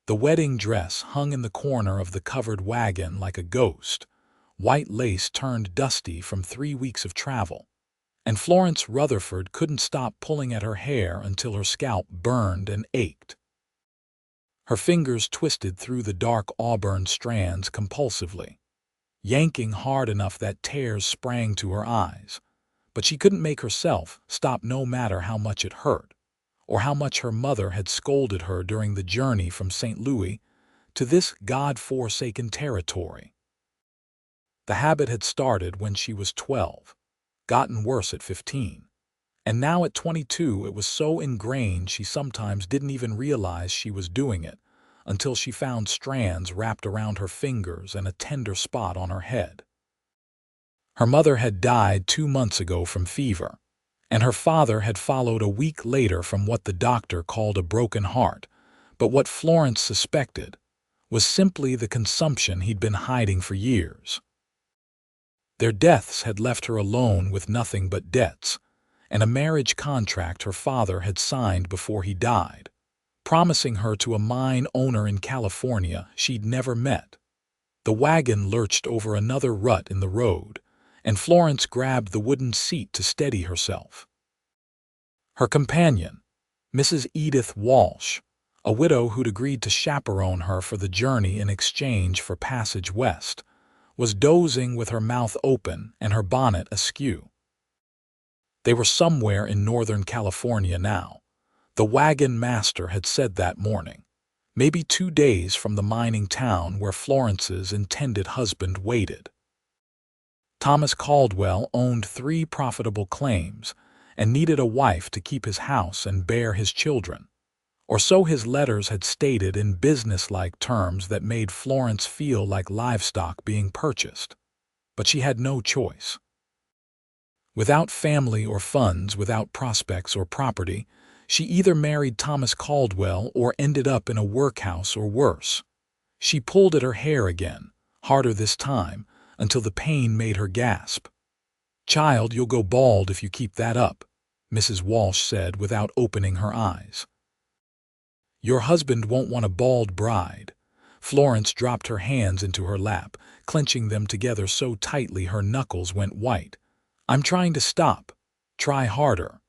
The wedding dress hung in the corner of the covered wagon like a ghost, white lace turned dusty from 3 weeks of travel, and Florence Rutherford couldn't stop pulling at her hair until her scalp burned and ached. Her fingers twisted through the dark auburn strands compulsively, yanking hard enough that tears sprang to her eyes, but she couldn't make herself stop no matter how much it hurt, or how much her mother had scolded her during the journey from St. Louis to this God-forsaken territory. The habit had started when she was 12, gotten worse at 15, and now at 22 it was so ingrained she sometimes didn't even realize she was doing it until she found strands wrapped around her fingers and a tender spot on her head. Her mother had died 2 months ago from fever, and her father had followed a week later from what the doctor called a broken heart, but what Florence suspected was simply the consumption he'd been hiding for years. Their deaths had left her alone with nothing but debts, and a marriage contract her father had signed before he died, promising her to a mine owner in California she'd never met. The wagon lurched over another rut in the road, and Florence grabbed the wooden seat to steady herself. Her companion, Mrs. Edith Walsh, a widow who'd agreed to chaperone her for the journey in exchange for passage west, was dozing with her mouth open and her bonnet askew. They were somewhere in Northern California now. The wagon master had said that morning, maybe 2 days from the mining town where Florence's intended husband waited. Thomas Caldwell owned 3 profitable claims and needed a wife to keep his house and bear his children, or so his letters had stated in businesslike terms that made Florence feel like livestock being purchased. But she had no choice. Without family or funds, without prospects or property, she either married Thomas Caldwell or ended up in a workhouse or worse. She pulled at her hair again, harder this time, until the pain made her gasp. "Child, you'll go bald if you keep that up," Mrs. Walsh said without opening her eyes. "Your husband won't want a bald bride." Florence dropped her hands into her lap, clenching them together so tightly her knuckles went white. "I'm trying to stop. Try harder."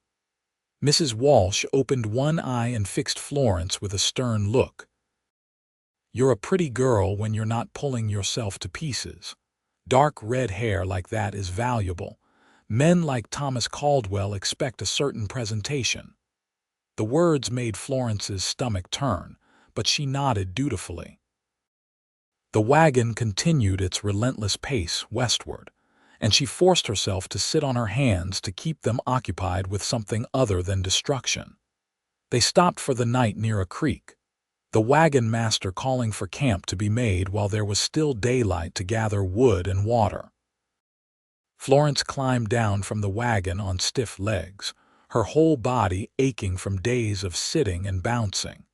Mrs. Walsh opened one eye and fixed Florence with a stern look. "You're a pretty girl when you're not pulling yourself to pieces. Dark red hair like that is valuable. Men like Thomas Caldwell expect a certain presentation." The words made Florence's stomach turn, but she nodded dutifully. The wagon continued its relentless pace westward, and she forced herself to sit on her hands to keep them occupied with something other than destruction. They stopped for the night near a creek, the wagon master calling for camp to be made while there was still daylight to gather wood and water. Florence climbed down from the wagon on stiff legs, her whole body aching from days of sitting and bouncing.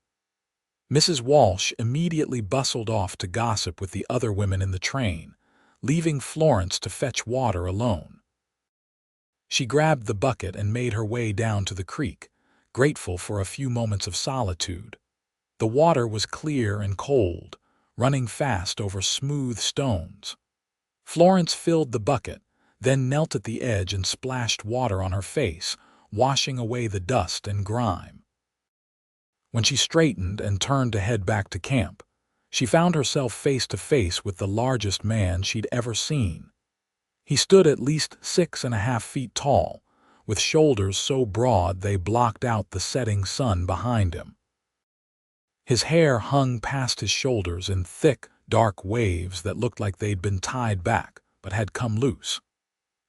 Mrs. Walsh immediately bustled off to gossip with the other women in the train, leaving Florence to fetch water alone. She grabbed the bucket and made her way down to the creek, grateful for a few moments of solitude. The water was clear and cold, running fast over smooth stones. Florence filled the bucket, then knelt at the edge and splashed water on her face, washing away the dust and grime. When she straightened and turned to head back to camp, she found herself face to face with the largest man she'd ever seen. He stood at least 6.5 feet tall, with shoulders so broad they blocked out the setting sun behind him. His hair hung past his shoulders in thick, dark waves that looked like they'd been tied back but had come loose.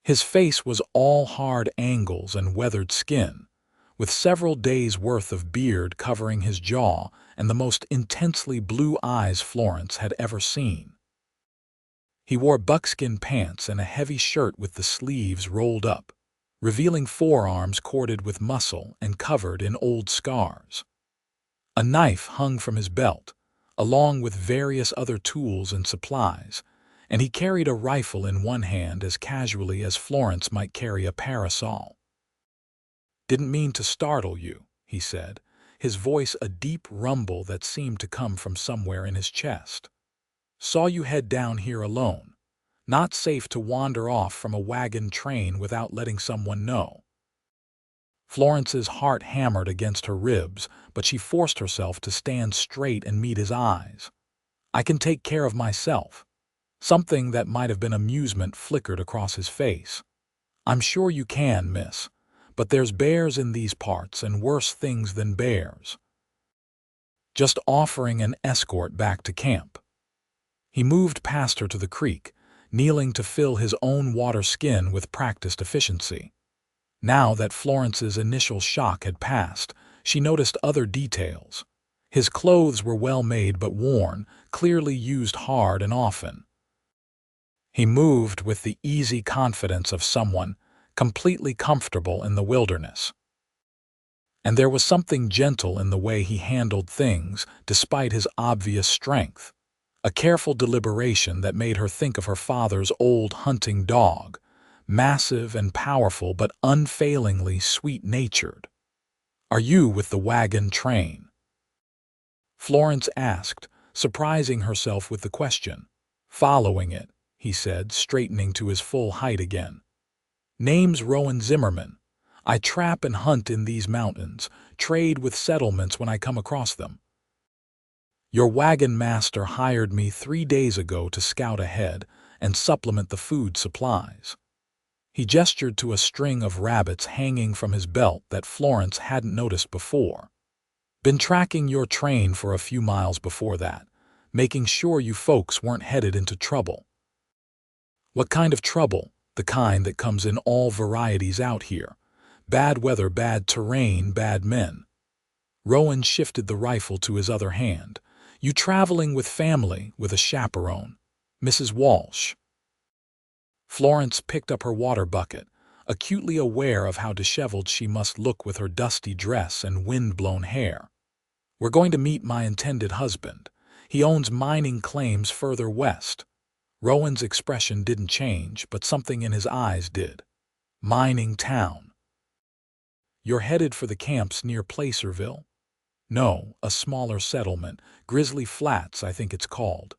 His face was all hard angles and weathered skin, with several days' worth of beard covering his jaw and the most intensely blue eyes Florence had ever seen. He wore buckskin pants and a heavy shirt with the sleeves rolled up, revealing forearms corded with muscle and covered in old scars. A knife hung from his belt, along with various other tools and supplies, and he carried a rifle in one hand as casually as Florence might carry a parasol. "Didn't mean to startle you," he said, his voice a deep rumble that seemed to come from somewhere in his chest. "Saw you head down here alone. Not safe to wander off from a wagon train without letting someone know." Florence's heart hammered against her ribs, but she forced herself to stand straight and meet his eyes. "I can take care of myself." Something that might have been amusement flickered across his face. "I'm sure you can, miss. But there's bears in these parts and worse things than bears." Just offering an escort back to camp. He moved past her to the creek, kneeling to fill his own water skin with practiced efficiency. Now that Florence's initial shock had passed, she noticed other details. His clothes were well made but worn, clearly used hard and often. He moved with the easy confidence of someone completely comfortable in the wilderness. And there was something gentle in the way he handled things despite his obvious strength. A careful deliberation that made her think of her father's old hunting dog, massive and powerful but unfailingly sweet-natured. "Are you with the wagon train?" Florence asked, surprising herself with the question. "Following it," he said, straightening to his full height again. "Name's Rowan Zimmerman. I trap and hunt in these mountains, trade with settlements when I come across them. Your wagon master hired me 3 days ago to scout ahead and supplement the food supplies." He gestured to a string of rabbits hanging from his belt that Florence hadn't noticed before. "Been tracking your train for a few miles before that, making sure you folks weren't headed into trouble." "What kind of trouble?" "The kind that comes in all varieties out here. Bad weather, bad terrain, bad men." Rowan shifted the rifle to his other hand. "You traveling with family, with a chaperone? Mrs. Walsh?" Florence picked up her water bucket, acutely aware of how disheveled she must look with her dusty dress and wind-blown hair. "We're going to meet my intended husband. He owns mining claims further west." Rowan's expression didn't change, but something in his eyes did. "Mining town." "You're headed for the camps near Placerville?" "No, a smaller settlement, Grizzly Flats, I think it's called."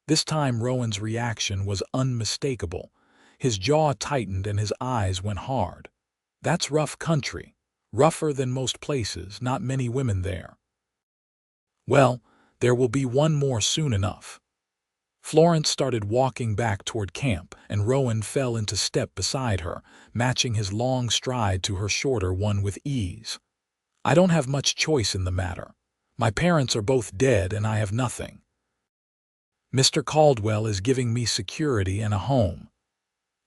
This time Rowan's reaction was unmistakable. His jaw tightened and his eyes went hard. "That's rough country. Rougher than most places, not many women there." "Well, there will be one more soon enough." Florence started walking back toward camp, and Rowan fell into step beside her, matching his long stride to her shorter one with ease. "I don't have much choice in the matter. My parents are both dead and I have nothing. Mr. Caldwell is giving me security and a home."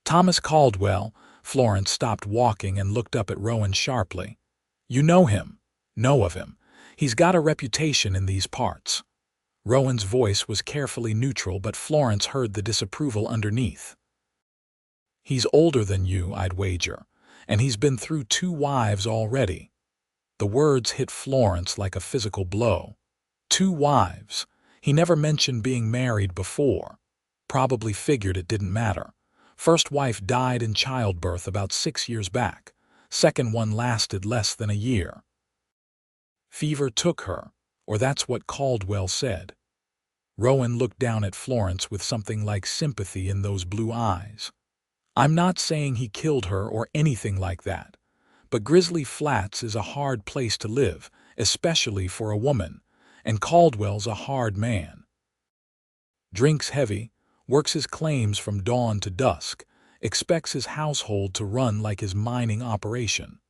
"Thomas Caldwell?" Florence stopped walking and looked up at Rowan sharply. "You know him?" "Know of him. He's got a reputation in these parts." Rowan's voice was carefully neutral, but Florence heard the disapproval underneath. "He's older than you, I'd wager, and he's been through 2 wives already." The words hit Florence like a physical blow. 2 wives. He never mentioned being married before. Probably figured it didn't matter. First wife died in childbirth about 6 years back. Second one lasted less than a year. Fever took her, or that's what Caldwell said. Rowan looked down at Florence with something like sympathy in those blue eyes. "I'm not saying he killed her or anything like that. But Grizzly Flats is a hard place to live, especially for a woman, and Caldwell's a hard man. Drinks heavy, works his claims from dawn to dusk, expects his household to run like his mining operation."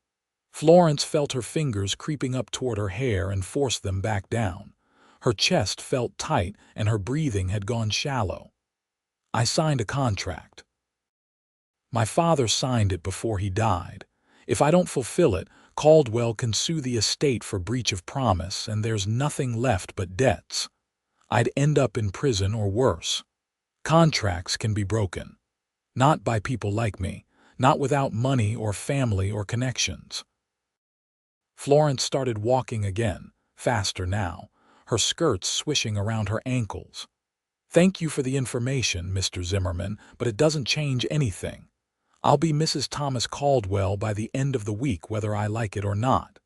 Florence felt her fingers creeping up toward her hair and forced them back down. Her chest felt tight and her breathing had gone shallow. "I signed a contract. My father signed it before he died. If I don't fulfill it, Caldwell can sue the estate for breach of promise, and there's nothing left but debts. I'd end up in prison or worse. Contracts can be broken. Not by people like me, not without money or family or connections." Florence started walking again, faster now, her skirts swishing around her ankles. "Thank you for the information, Mr. Zimmerman, but it doesn't change anything. I'll be Mrs. Thomas Caldwell by the end of the week whether I like it or not."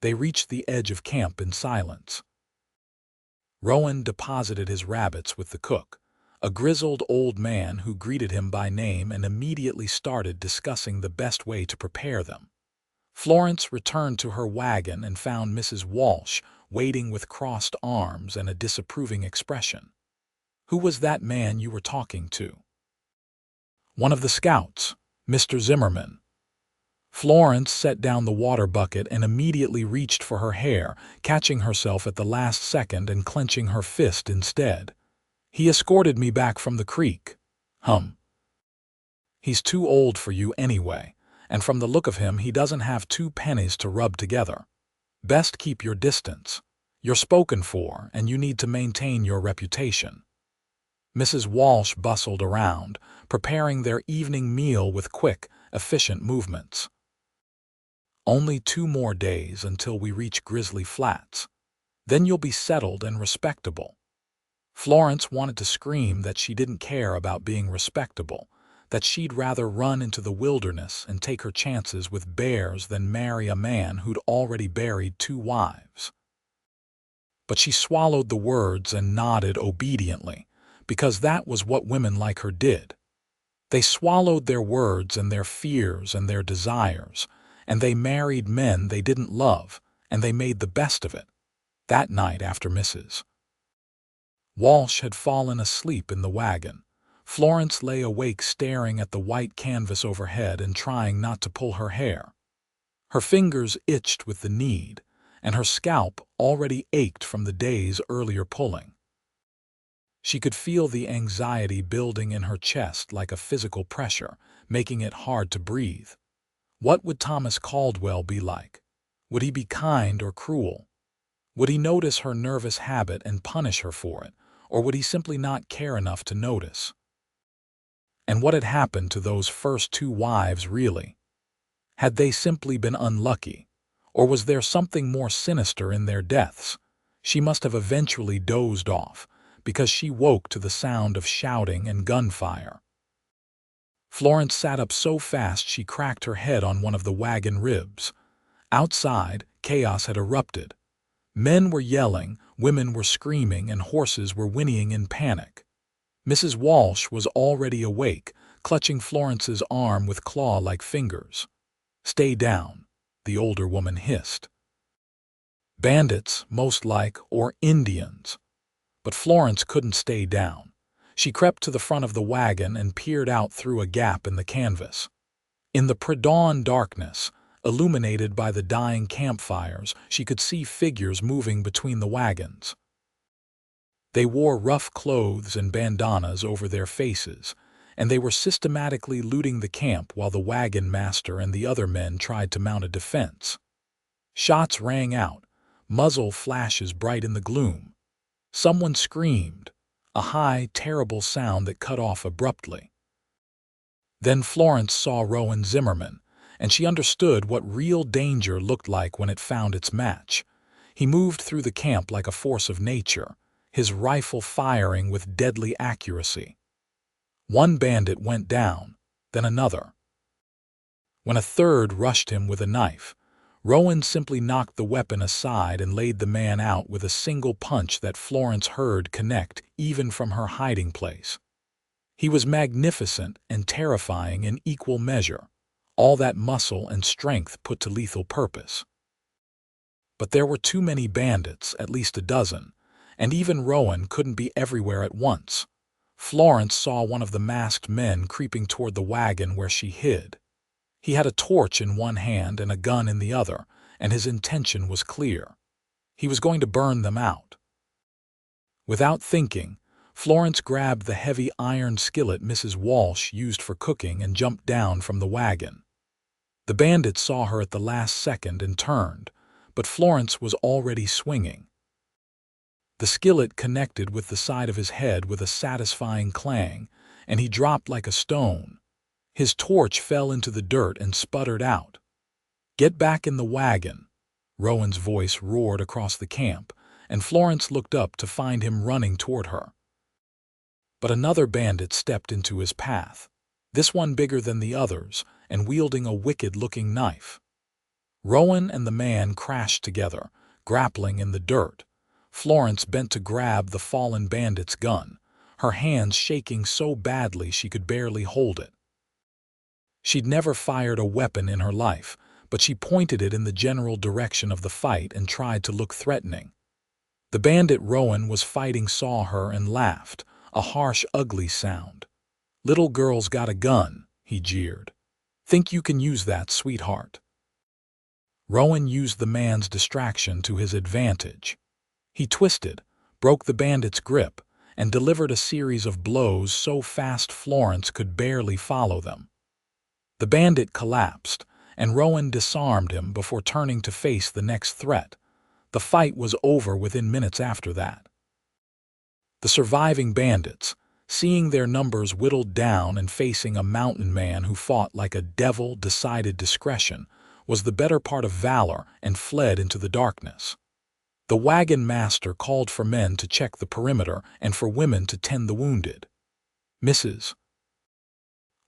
They reached the edge of camp in silence. Rowan deposited his rabbits with the cook, a grizzled old man who greeted him by name and immediately started discussing the best way to prepare them. Florence returned to her wagon and found Mrs. Walsh waiting with crossed arms and a disapproving expression. "Who was that man you were talking to?" "One of the scouts, Mr. Zimmerman." Florence set down the water bucket and immediately reached for her hair, catching herself at the last second and clenching her fist instead. "He escorted me back from the creek." "He's too old for you anyway, and from the look of him he doesn't have 2 pennies to rub together. Best keep your distance. You're spoken for, and you need to maintain your reputation." Mrs. Walsh bustled around, preparing their evening meal with quick, efficient movements. "Only 2 more days until we reach Grizzly Flats. Then you'll be settled and respectable." Florence wanted to scream that she didn't care about being respectable, that she'd rather run into the wilderness and take her chances with bears than marry a man who'd already buried 2 wives. But she swallowed the words and nodded obediently, because that was what women like her did. They swallowed their words and their fears and their desires, and they married men they didn't love, and they made the best of it. That night after Mrs. Walsh had fallen asleep in the wagon, Florence lay awake staring at the white canvas overhead and trying not to pull her hair. Her fingers itched with the need, and her scalp already ached from the day's earlier pulling. She could feel the anxiety building in her chest like a physical pressure, making it hard to breathe. What would Thomas Caldwell be like? Would he be kind or cruel? Would he notice her nervous habit and punish her for it, or would he simply not care enough to notice? And what had happened to those first 2 wives really? Had they simply been unlucky, or was there something more sinister in their deaths? She must have eventually dozed off, because she woke to the sound of shouting and gunfire. Florence sat up so fast she cracked her head on one of the wagon ribs. Outside, chaos had erupted. Men were yelling, women were screaming, and horses were whinnying in panic. Mrs. Walsh was already awake, clutching Florence's arm with claw-like fingers. "Stay down," the older woman hissed. "Bandits, most like, or Indians." But Florence couldn't stay down. She crept to the front of the wagon and peered out through a gap in the canvas. In the pre-dawn darkness, illuminated by the dying campfires, she could see figures moving between the wagons. They wore rough clothes and bandanas over their faces, and they were systematically looting the camp while the wagon master and the other men tried to mount a defense. Shots rang out, muzzle flashes bright in the gloom. Someone screamed, a high, terrible sound that cut off abruptly. Then Florence saw Rowan Zimmerman, and she understood what real danger looked like when it found its match. He moved through the camp like a force of nature, his rifle firing with deadly accuracy. One bandit went down, then another. When a third rushed him with a knife, Rowan simply knocked the weapon aside and laid the man out with a single punch that Florence heard connect even from her hiding place. He was magnificent and terrifying in equal measure, all that muscle and strength put to lethal purpose. But there were too many bandits, at least a dozen, and even Rowan couldn't be everywhere at once. Florence saw one of the masked men creeping toward the wagon where she hid. He had a torch in one hand and a gun in the other, and his intention was clear. He was going to burn them out. Without thinking, Florence grabbed the heavy iron skillet Mrs. Walsh used for cooking and jumped down from the wagon. The bandit saw her at the last second and turned, but Florence was already swinging. The skillet connected with the side of his head with a satisfying clang, and he dropped like a stone. His torch fell into the dirt and sputtered out. "Get back in the wagon," Rowan's voice roared across the camp, and Florence looked up to find him running toward her. But another bandit stepped into his path, this one bigger than the others and wielding a wicked-looking knife. Rowan and the man crashed together, grappling in the dirt. Florence bent to grab the fallen bandit's gun, her hands shaking so badly she could barely hold it. She'd never fired a weapon in her life, but she pointed it in the general direction of the fight and tried to look threatening. The bandit Rowan was fighting saw her and laughed, a harsh, ugly sound. "Little girl's got a gun," he jeered. "Think you can use that, sweetheart?" Rowan used the man's distraction to his advantage. He twisted, broke the bandit's grip, and delivered a series of blows so fast Florence could barely follow them. The bandit collapsed, and Rowan disarmed him before turning to face the next threat. The fight was over within minutes after that. The surviving bandits, seeing their numbers whittled down and facing a mountain man who fought like a devil, decided discretion was the better part of valor and fled into the darkness. The wagon master called for men to check the perimeter and for women to tend the wounded. Mrs.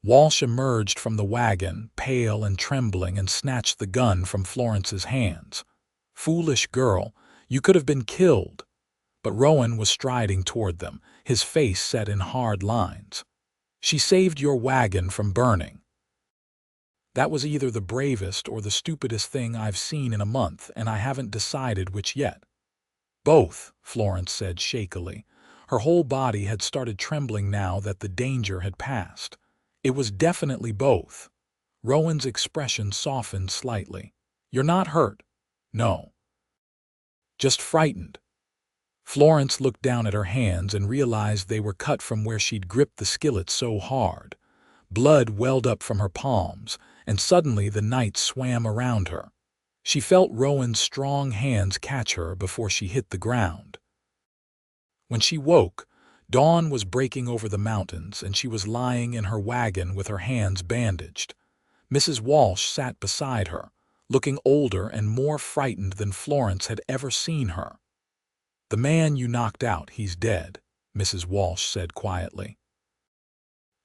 Walsh emerged from the wagon, pale and trembling, and snatched the gun from Florence's hands. "Foolish girl, you could have been killed." But Rowan was striding toward them, his face set in hard lines. "She saved your wagon from burning." "That was either the bravest or the stupidest thing I've seen in a month, and I haven't decided which yet." "Both," Florence said shakily. Her whole body had started trembling now that the danger had passed. "It was definitely both." Rowan's expression softened slightly. "You're not hurt?" "No. Just frightened." Florence looked down at her hands and realized they were cut from where she'd gripped the skillet so hard. Blood welled up from her palms, and suddenly the night swam around her. She felt Rowan's strong hands catch her before she hit the ground. When she woke, dawn was breaking over the mountains, and she was lying in her wagon with her hands bandaged. Mrs. Walsh sat beside her, looking older and more frightened than Florence had ever seen her. "The man you knocked out, he's dead," Mrs. Walsh said quietly.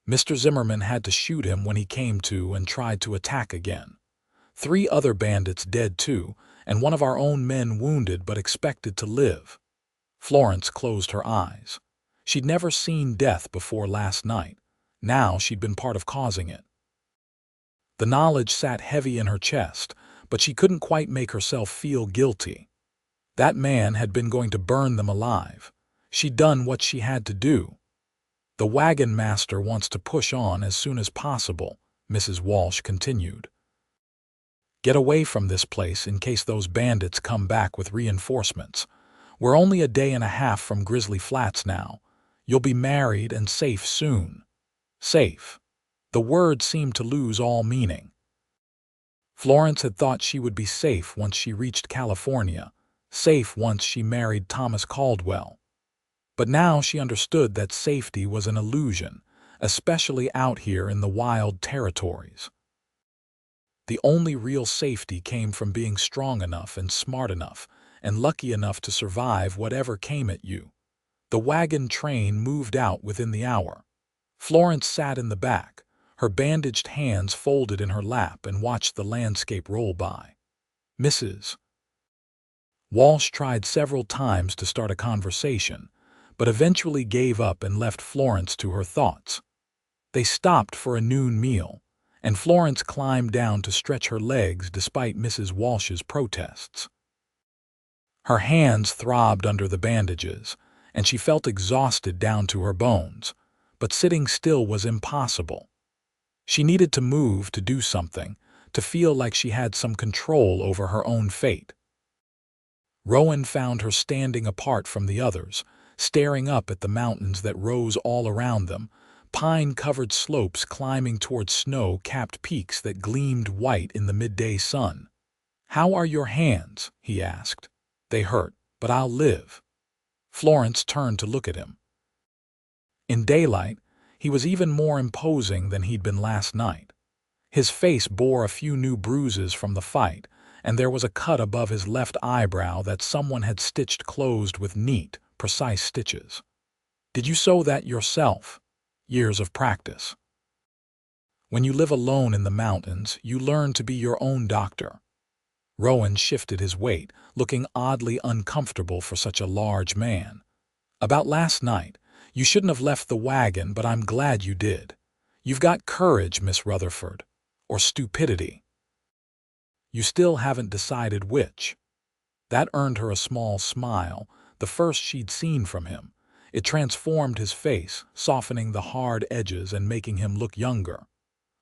"Mr. Zimmerman had to shoot him when he came to and tried to attack again. 3 other bandits dead too, and one of our own men wounded but expected to live." Florence closed her eyes. She'd never seen death before last night. Now she'd been part of causing it. The knowledge sat heavy in her chest, but she couldn't quite make herself feel guilty. That man had been going to burn them alive. She'd done what she had to do. "The wagon master wants to push on as soon as possible," Mrs. Walsh continued. "Get away from this place in case those bandits come back with reinforcements. We're only a day and a half from Grizzly Flats now. You'll be married and safe soon." Safe. The word seemed to lose all meaning. Florence had thought she would be safe once she reached California, safe once she married Thomas Caldwell. But now she understood that safety was an illusion, especially out here in the wild territories. The only real safety came from being strong enough and smart enough and lucky enough to survive whatever came at you. The wagon train moved out within the hour. Florence sat in the back, her bandaged hands folded in her lap, and watched the landscape roll by. Mrs. Walsh tried several times to start a conversation, but eventually gave up and left Florence to her thoughts. They stopped for a noon meal, and Florence climbed down to stretch her legs despite Mrs. Walsh's protests. Her hands throbbed under the bandages, and she felt exhausted down to her bones, but sitting still was impossible. She needed to move, to do something, to feel like she had some control over her own fate. Rowan found her standing apart from the others, staring up at the mountains that rose all around them, pine-covered slopes climbing toward snow-capped peaks that gleamed white in the midday sun. "How are your hands?" he asked. "They hurt, but I'll live." Florence turned to look at him. In daylight, he was even more imposing than he'd been last night. His face bore a few new bruises from the fight, and there was a cut above his left eyebrow that someone had stitched closed with neat, precise stitches. "Did you sew that yourself?" "Years of practice." When you live alone in the mountains, you learn to be your own doctor. Rowan shifted his weight, looking oddly uncomfortable for such a large man. "About last night. You shouldn't have left the wagon, but I'm glad you did. You've got courage, Miss Rutherford. Or stupidity. You still haven't decided which." That earned her a small smile, the first she'd seen from him. It transformed his face, softening the hard edges and making him look younger.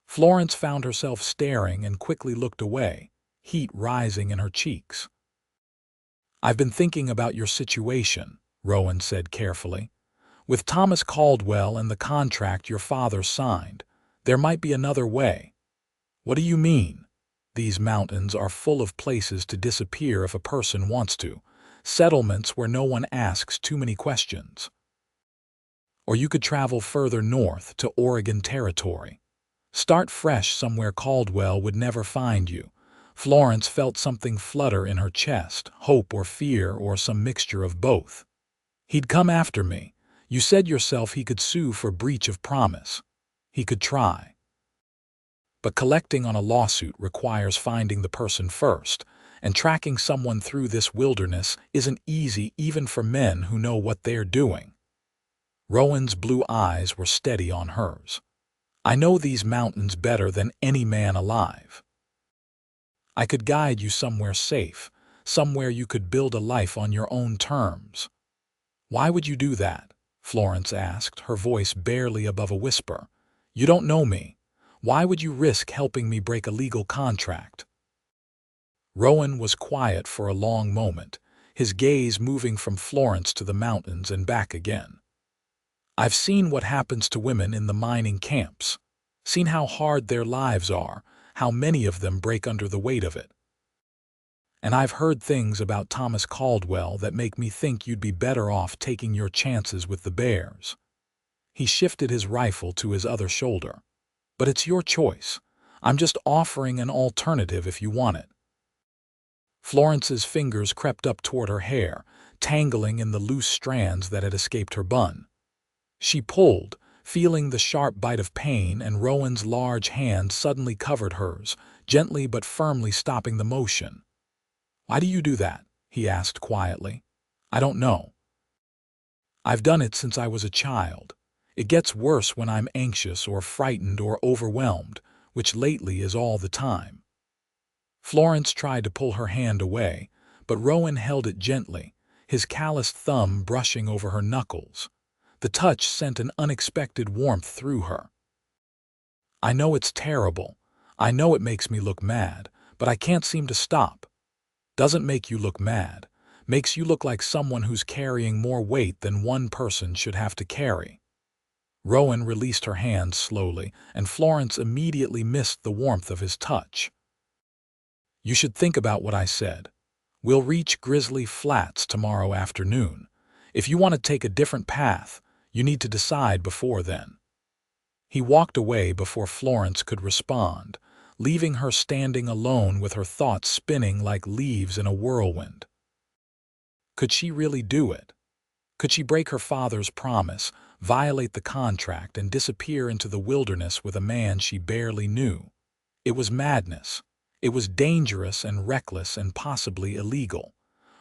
Florence found herself staring and quickly looked away, heat rising in her cheeks. "I've been thinking about your situation," Rowan said carefully. "With Thomas Caldwell and the contract your father signed, there might be another way." "What do you mean?" "These mountains are full of places to disappear if a person wants to. Settlements where no one asks too many questions. Or you could travel further north to Oregon Territory. Start fresh somewhere Caldwell would never find you." Florence felt something flutter in her chest, hope or fear or some mixture of both. "He'd come after me. You said yourself he could sue for breach of promise." "He could try. But collecting on a lawsuit requires finding the person first, and tracking someone through this wilderness isn't easy even for men who know what they're doing." Rowan's blue eyes were steady on hers. "I know these mountains better than any man alive. I could guide you somewhere safe, somewhere you could build a life on your own terms." "Why would you do that?" Florence asked, her voice barely above a whisper. "You don't know me. Why would you risk helping me break a legal contract?" Rowan was quiet for a long moment, his gaze moving from Florence to the mountains and back again. "I've seen what happens to women in the mining camps, seen how hard their lives are, how many of them break under the weight of it. And I've heard things about Thomas Caldwell that make me think you'd be better off taking your chances with the bears." He shifted his rifle to his other shoulder. "But it's your choice. I'm just offering an alternative if you want it." Florence's fingers crept up toward her hair, tangling in the loose strands that had escaped her bun. She pulled, feeling the sharp bite of pain, and Rowan's large hand suddenly covered hers, gently but firmly stopping the motion. "Why do you do that?" he asked quietly. "I don't know. I've done it since I was a child. It gets worse when I'm anxious or frightened or overwhelmed, which lately is all the time." Florence tried to pull her hand away, but Rowan held it gently, his calloused thumb brushing over her knuckles. The touch sent an unexpected warmth through her. "I know it's terrible. I know it makes me look mad, but I can't seem to stop." "Doesn't make you look mad. Makes you look like someone who's carrying more weight than one person should have to carry." Rowan released her hand slowly, and Florence immediately missed the warmth of his touch. "You should think about what I said. We'll reach Grizzly Flats tomorrow afternoon. If you want to take a different path, you need to decide before then." He walked away before Florence could respond, leaving her standing alone with her thoughts spinning like leaves in a whirlwind. Could she really do it? Could she break her father's promise, violate the contract, and disappear into the wilderness with a man she barely knew? It was madness. It was dangerous and reckless and possibly illegal.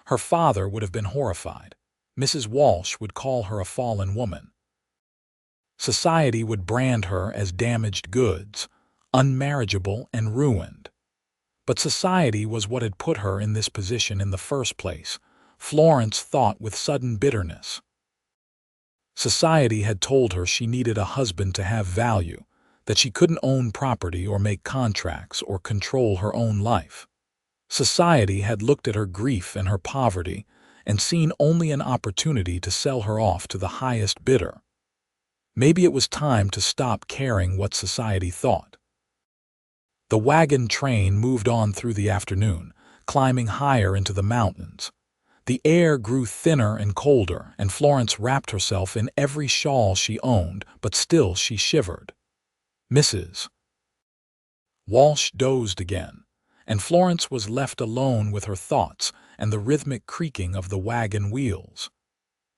Her father would have been horrified. Mrs. Walsh would call her a fallen woman. Society would brand her as damaged goods, unmarriageable and ruined. But society was what had put her in this position in the first place, Florence thought with sudden bitterness. Society had told her she needed a husband to have value, that she couldn't own property or make contracts or control her own life. Society had looked at her grief and her poverty and seen only an opportunity to sell her off to the highest bidder. Maybe it was time to stop caring what society thought. The wagon train moved on through the afternoon, climbing higher into the mountains. The air grew thinner and colder, and Florence wrapped herself in every shawl she owned, but still she shivered. Mrs. Walsh dozed again, and Florence was left alone with her thoughts and the rhythmic creaking of the wagon wheels.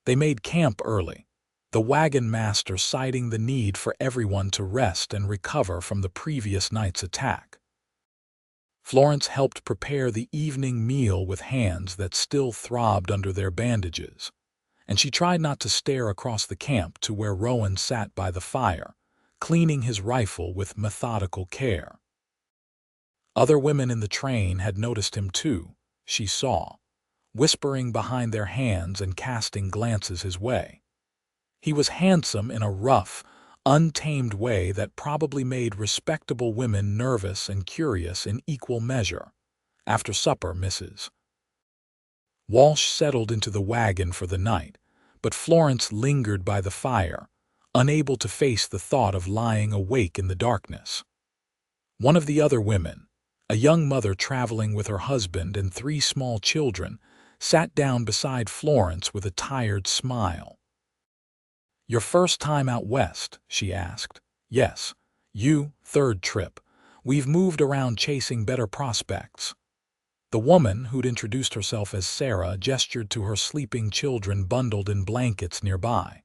They made camp early, the wagon master citing the need for everyone to rest and recover from the previous night's attack. Florence helped prepare the evening meal with hands that still throbbed under their bandages, and she tried not to stare across the camp to where Rowan sat by the fire, cleaning his rifle with methodical care. Other women in the train had noticed him too, she saw, whispering behind their hands and casting glances his way. He was handsome in a rough, untamed way that probably made respectable women nervous and curious in equal measure. After supper, Mrs. Walsh settled into the wagon for the night, but Florence lingered by the fire, unable to face the thought of lying awake in the darkness. One of the other women, a young mother traveling with her husband and 3 small children, sat down beside Florence with a tired smile. "Your first time out west?" she asked. "Yes. You, 3rd trip. We've moved around chasing better prospects." The woman, who'd introduced herself as Sarah, gestured to her sleeping children bundled in blankets nearby.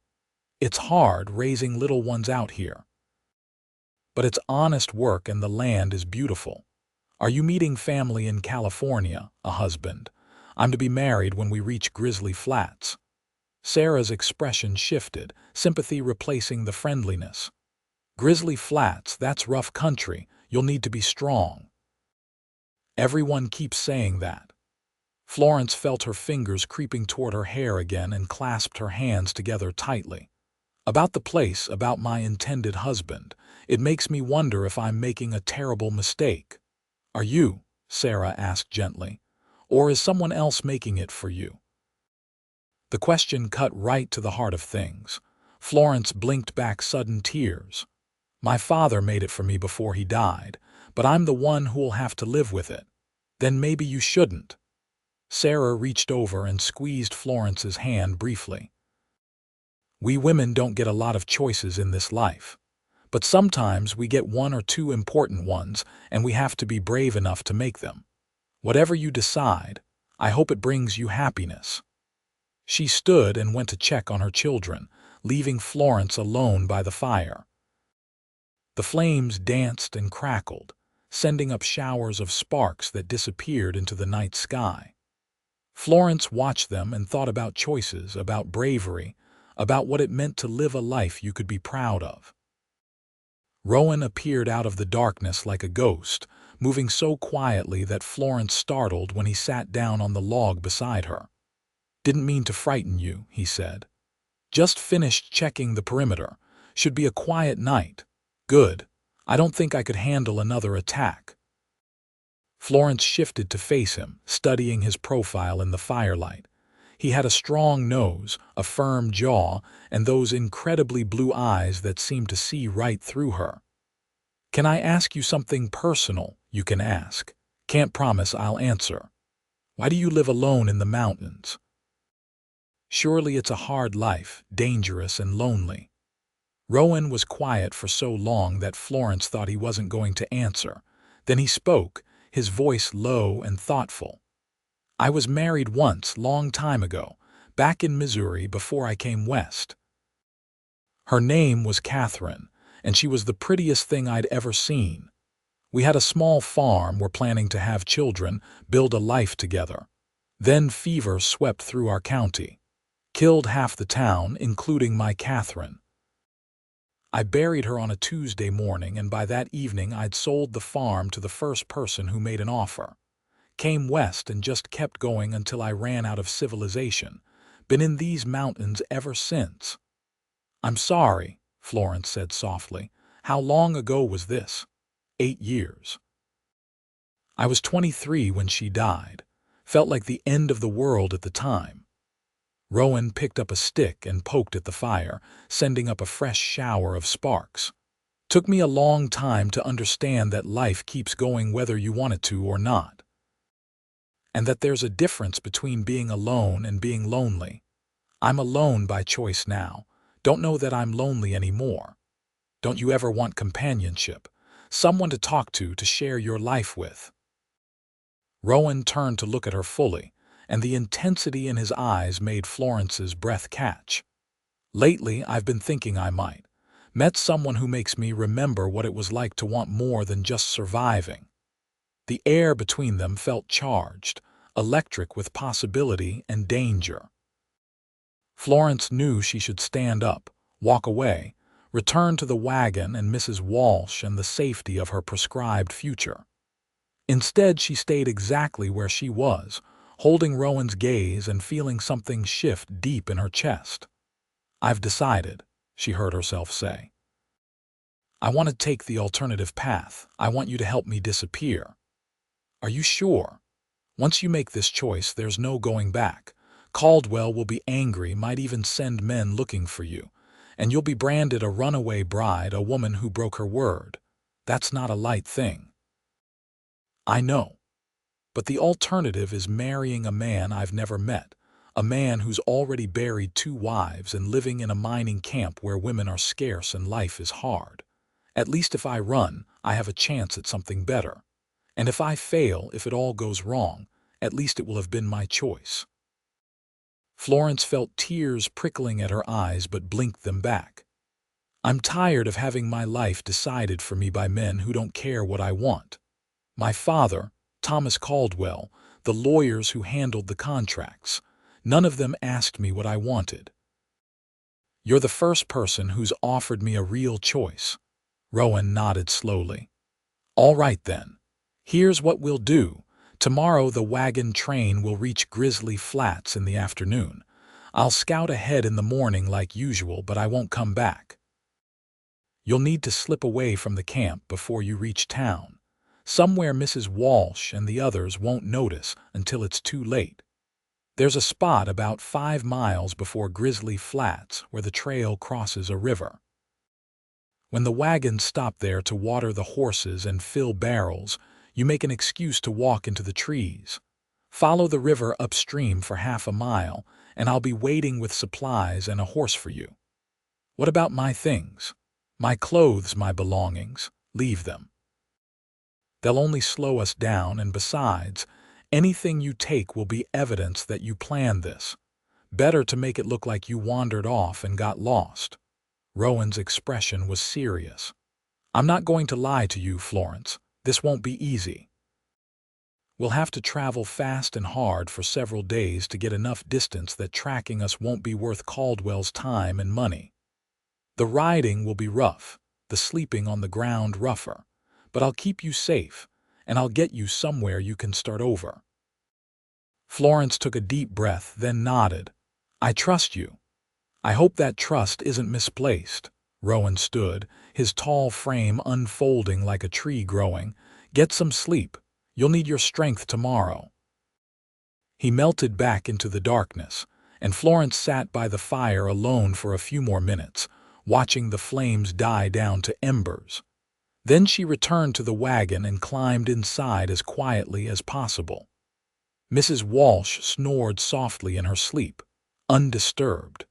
"It's hard raising little ones out here. But it's honest work and the land is beautiful. Are you meeting family in California, a husband? I'm to be married when we reach Grizzly Flats." Sarah's expression shifted, sympathy replacing the friendliness. "Grizzly Flats, that's rough country. You'll need to be strong." "Everyone keeps saying that." Florence felt her fingers creeping toward her hair again and clasped her hands together tightly. "About the place, about my intended husband, it makes me wonder if I'm making a terrible mistake." "Are you?" Sarah asked gently. "Or is someone else making it for you?" The question cut right to the heart of things. Florence blinked back sudden tears. "My father made it for me before he died, but I'm the one who'll have to live with it." "Then maybe you shouldn't." Sarah reached over and squeezed Florence's hand briefly. "We women don't get a lot of choices in this life. But sometimes we get 1 or 2 important ones, and we have to be brave enough to make them. Whatever you decide, I hope it brings you happiness." She stood and went to check on her children, leaving Florence alone by the fire. The flames danced and crackled, sending up showers of sparks that disappeared into the night sky. Florence watched them and thought about choices, about bravery, about what it meant to live a life you could be proud of. Rowan appeared out of the darkness like a ghost, moving so quietly that Florence startled when he sat down on the log beside her. "Didn't mean to frighten you," he said. "Just finished checking the perimeter. Should be a quiet night." "Good. I don't think I could handle another attack." Florence shifted to face him, studying his profile in the firelight. He had a strong nose, a firm jaw, and those incredibly blue eyes that seemed to see right through her. "Can I ask you something personal?" "You can ask. Can't promise I'll answer." "Why do you live alone in the mountains?" "Surely it's a hard life, dangerous and lonely." Rowan was quiet for so long that Florence thought he wasn't going to answer. Then he spoke, his voice low and thoughtful. "I was married once, long time ago, back in Missouri before I came west. Her name was Catherine, and she was the prettiest thing I'd ever seen. We had a small farm, were planning to have children, build a life together. Then fever swept through our county. Killed half the town, including my Catherine. I buried her on a Tuesday morning, and by that evening I'd sold the farm to the first person who made an offer. Came west and just kept going until I ran out of civilization. Been in these mountains ever since." "I'm sorry," Florence said softly. "How long ago was this?" 8 years. I was 23 when she died. Felt like the end of the world at the time." Rowan picked up a stick and poked at the fire, sending up a fresh shower of sparks. "Took me a long time to understand that life keeps going whether you want it to or not. And that there's a difference between being alone and being lonely. I'm alone by choice now. Don't know that I'm lonely anymore. Don't you ever want companionship? Someone to talk to share your life with?" Rowan turned to look at her fully, and the intensity in his eyes made Florence's breath catch. "Lately, I've been thinking I might. Met someone who makes me remember what it was like to want more than just surviving. The air between them felt charged, electric with possibility and danger. Florence knew she should stand up, walk away, return to the wagon and Mrs. Walsh and the safety of her prescribed future. Instead, she stayed exactly where she was, holding Rowan's gaze and feeling something shift deep in her chest. "I've decided," she heard herself say. "I want to take the alternative path. I want you to help me disappear." "Are you sure?" "Once you make this choice, there's no going back. Caldwell will be angry, might even send men looking for you, and you'll be branded a runaway bride, a woman who broke her word. That's not a light thing." "I know. But the alternative is marrying a man I've never met, a man who's already buried 2 wives and living in a mining camp where women are scarce and life is hard. At least if I run, I have a chance at something better. And if I fail, if it all goes wrong, at least it will have been my choice." Florence felt tears prickling at her eyes but blinked them back. "I'm tired of having my life decided for me by men who don't care what I want. My father, Thomas Caldwell, the lawyers who handled the contracts, none of them asked me what I wanted. You're the first person who's offered me a real choice." Rowan nodded slowly. "All right then. Here's what we'll do. Tomorrow the wagon train will reach Grizzly Flats in the afternoon. I'll scout ahead in the morning like usual, but I won't come back. You'll need to slip away from the camp before you reach town, somewhere Mrs. Walsh and the others won't notice until it's too late. There's a spot about 5 miles before Grizzly Flats where the trail crosses a river. When the wagons stop there to water the horses and fill barrels, you make an excuse to walk into the trees. Follow the river upstream for half a mile, and I'll be waiting with supplies and a horse for you. What about my things? My clothes, my belongings? Leave them. They'll only slow us down, and besides, anything you take will be evidence that you planned this. Better to make it look like you wandered off and got lost." Rowan's expression was serious. "I'm not going to lie to you, Florence. This won't be easy. We'll have to travel fast and hard for several days to get enough distance that tracking us won't be worth Caldwell's time and money. The riding will be rough, the sleeping on the ground rougher, but I'll keep you safe, and I'll get you somewhere you can start over." Florence took a deep breath, then nodded. "I trust you." "I hope that trust isn't misplaced." Rowan stood, his tall frame unfolding like a tree growing. "Get some sleep. You'll need your strength tomorrow." He melted back into the darkness, and Florence sat by the fire alone for a few more minutes, watching the flames die down to embers. Then she returned to the wagon and climbed inside as quietly as possible. Mrs. Walsh snored softly in her sleep, undisturbed.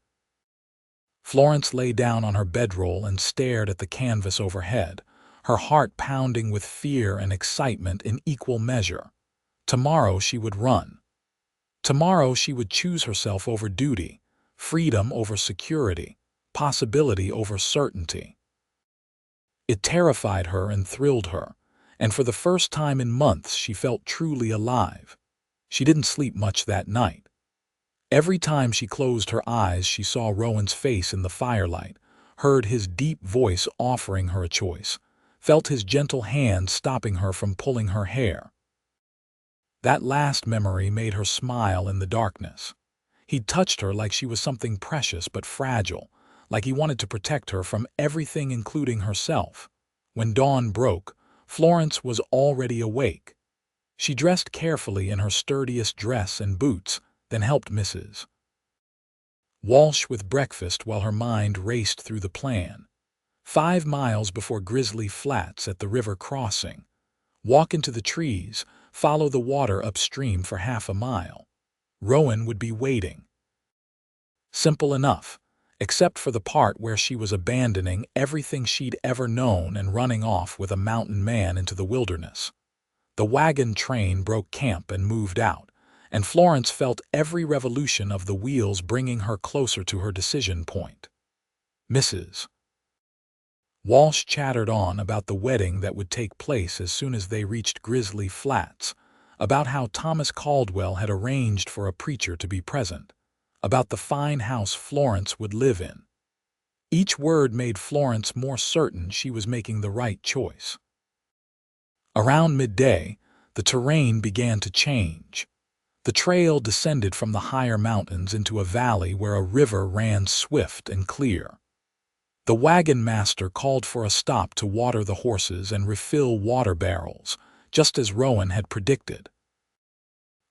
Florence lay down on her bedroll and stared at the canvas overhead, her heart pounding with fear and excitement in equal measure. Tomorrow she would run. Tomorrow she would choose herself over duty, freedom over security, possibility over certainty. It terrified her and thrilled her, and for the first time in months she felt truly alive. She didn't sleep much that night. Every time she closed her eyes, she saw Rowan's face in the firelight, heard his deep voice offering her a choice, felt his gentle hand stopping her from pulling her hair. That last memory made her smile in the darkness. He'd touched her like she was something precious but fragile, like he wanted to protect her from everything including herself. When dawn broke, Florence was already awake. She dressed carefully in her sturdiest dress and boots, then helped Mrs. Walsh with breakfast while her mind raced through the plan. 5 miles before Grizzly Flats at the river crossing. Walk into the trees, follow the water upstream for half a mile. Rowan would be waiting. Simple enough, except for the part where she was abandoning everything she'd ever known and running off with a mountain man into the wilderness. The wagon train broke camp and moved out, and Florence felt every revolution of the wheels bringing her closer to her decision point. Mrs. Walsh chattered on about the wedding that would take place as soon as they reached Grizzly Flats, about how Thomas Caldwell had arranged for a preacher to be present, about the fine house Florence would live in. Each word made Florence more certain she was making the right choice. Around midday, the terrain began to change. The trail descended from the higher mountains into a valley where a river ran swift and clear. The wagon master called for a stop to water the horses and refill water barrels, just as Rowan had predicted.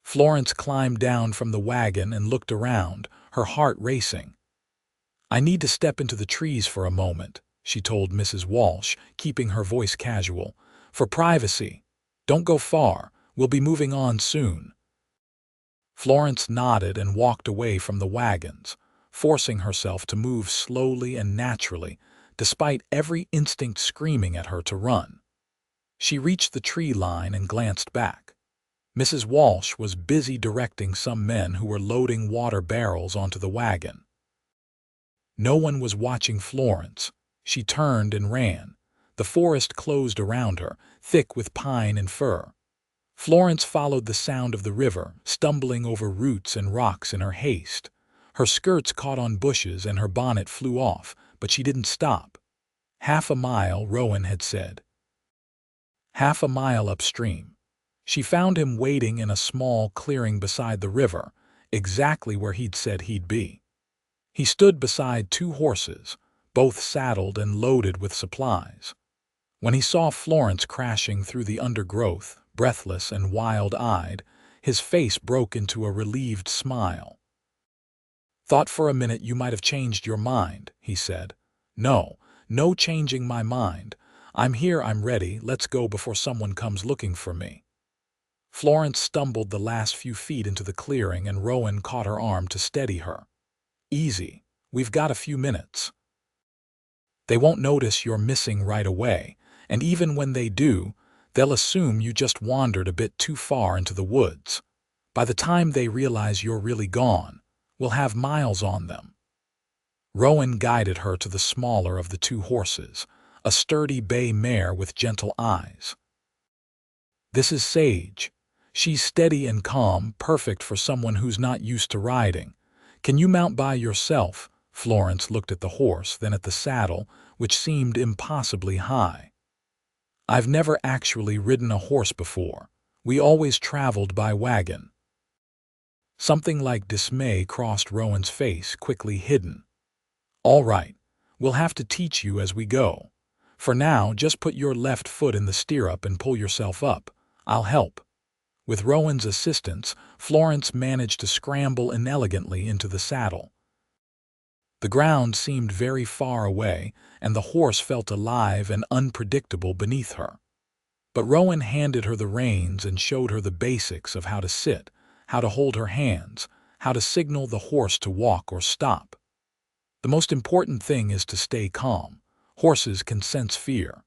Florence climbed down from the wagon and looked around, her heart racing. "I need to step into the trees for a moment," she told Mrs. Walsh, keeping her voice casual. "For privacy. Don't go far. We'll be moving on soon." Florence nodded and walked away from the wagons, forcing herself to move slowly and naturally, despite every instinct screaming at her to run. She reached the tree line and glanced back. Mrs. Walsh was busy directing some men who were loading water barrels onto the wagon. No one was watching Florence. She turned and ran. The forest closed around her, thick with pine and fir. Florence followed the sound of the river, stumbling over roots and rocks in her haste. Her skirts caught on bushes and her bonnet flew off, but she didn't stop. "Half a mile," Rowan had said. Half a mile upstream. She found him waiting in a small clearing beside the river, exactly where he'd said he'd be. He stood beside two horses, both saddled and loaded with supplies. When he saw Florence crashing through the undergrowth, breathless and wild-eyed, his face broke into a relieved smile. "Thought for a minute you might have changed your mind," he said. "No, no changing my mind. I'm here, I'm ready, let's go before someone comes looking for me." Florence stumbled the last few feet into the clearing and Rowan caught her arm to steady her. "Easy, we've got a few minutes. They won't notice you're missing right away, and even when they do, they'll assume you just wandered a bit too far into the woods. By the time they realize you're really gone, we'll have miles on them." Rowan guided her to the smaller of the two horses, a sturdy bay mare with gentle eyes. "This is Sage. She's steady and calm, perfect for someone who's not used to riding. Can you mount by yourself?" Florence looked at the horse, then at the saddle, which seemed impossibly high. "I've never actually ridden a horse before. We always traveled by wagon." Something like dismay crossed Rowan's face, quickly hidden. "All right, we'll have to teach you as we go. For now, just put your left foot in the stirrup and pull yourself up. I'll help." With Rowan's assistance, Florence managed to scramble inelegantly into the saddle. The ground seemed very far away, and the horse felt alive and unpredictable beneath her. But Rowan handed her the reins and showed her the basics of how to sit, how to hold her hands, how to signal the horse to walk or stop. The most important thing is to stay calm. Horses can sense fear.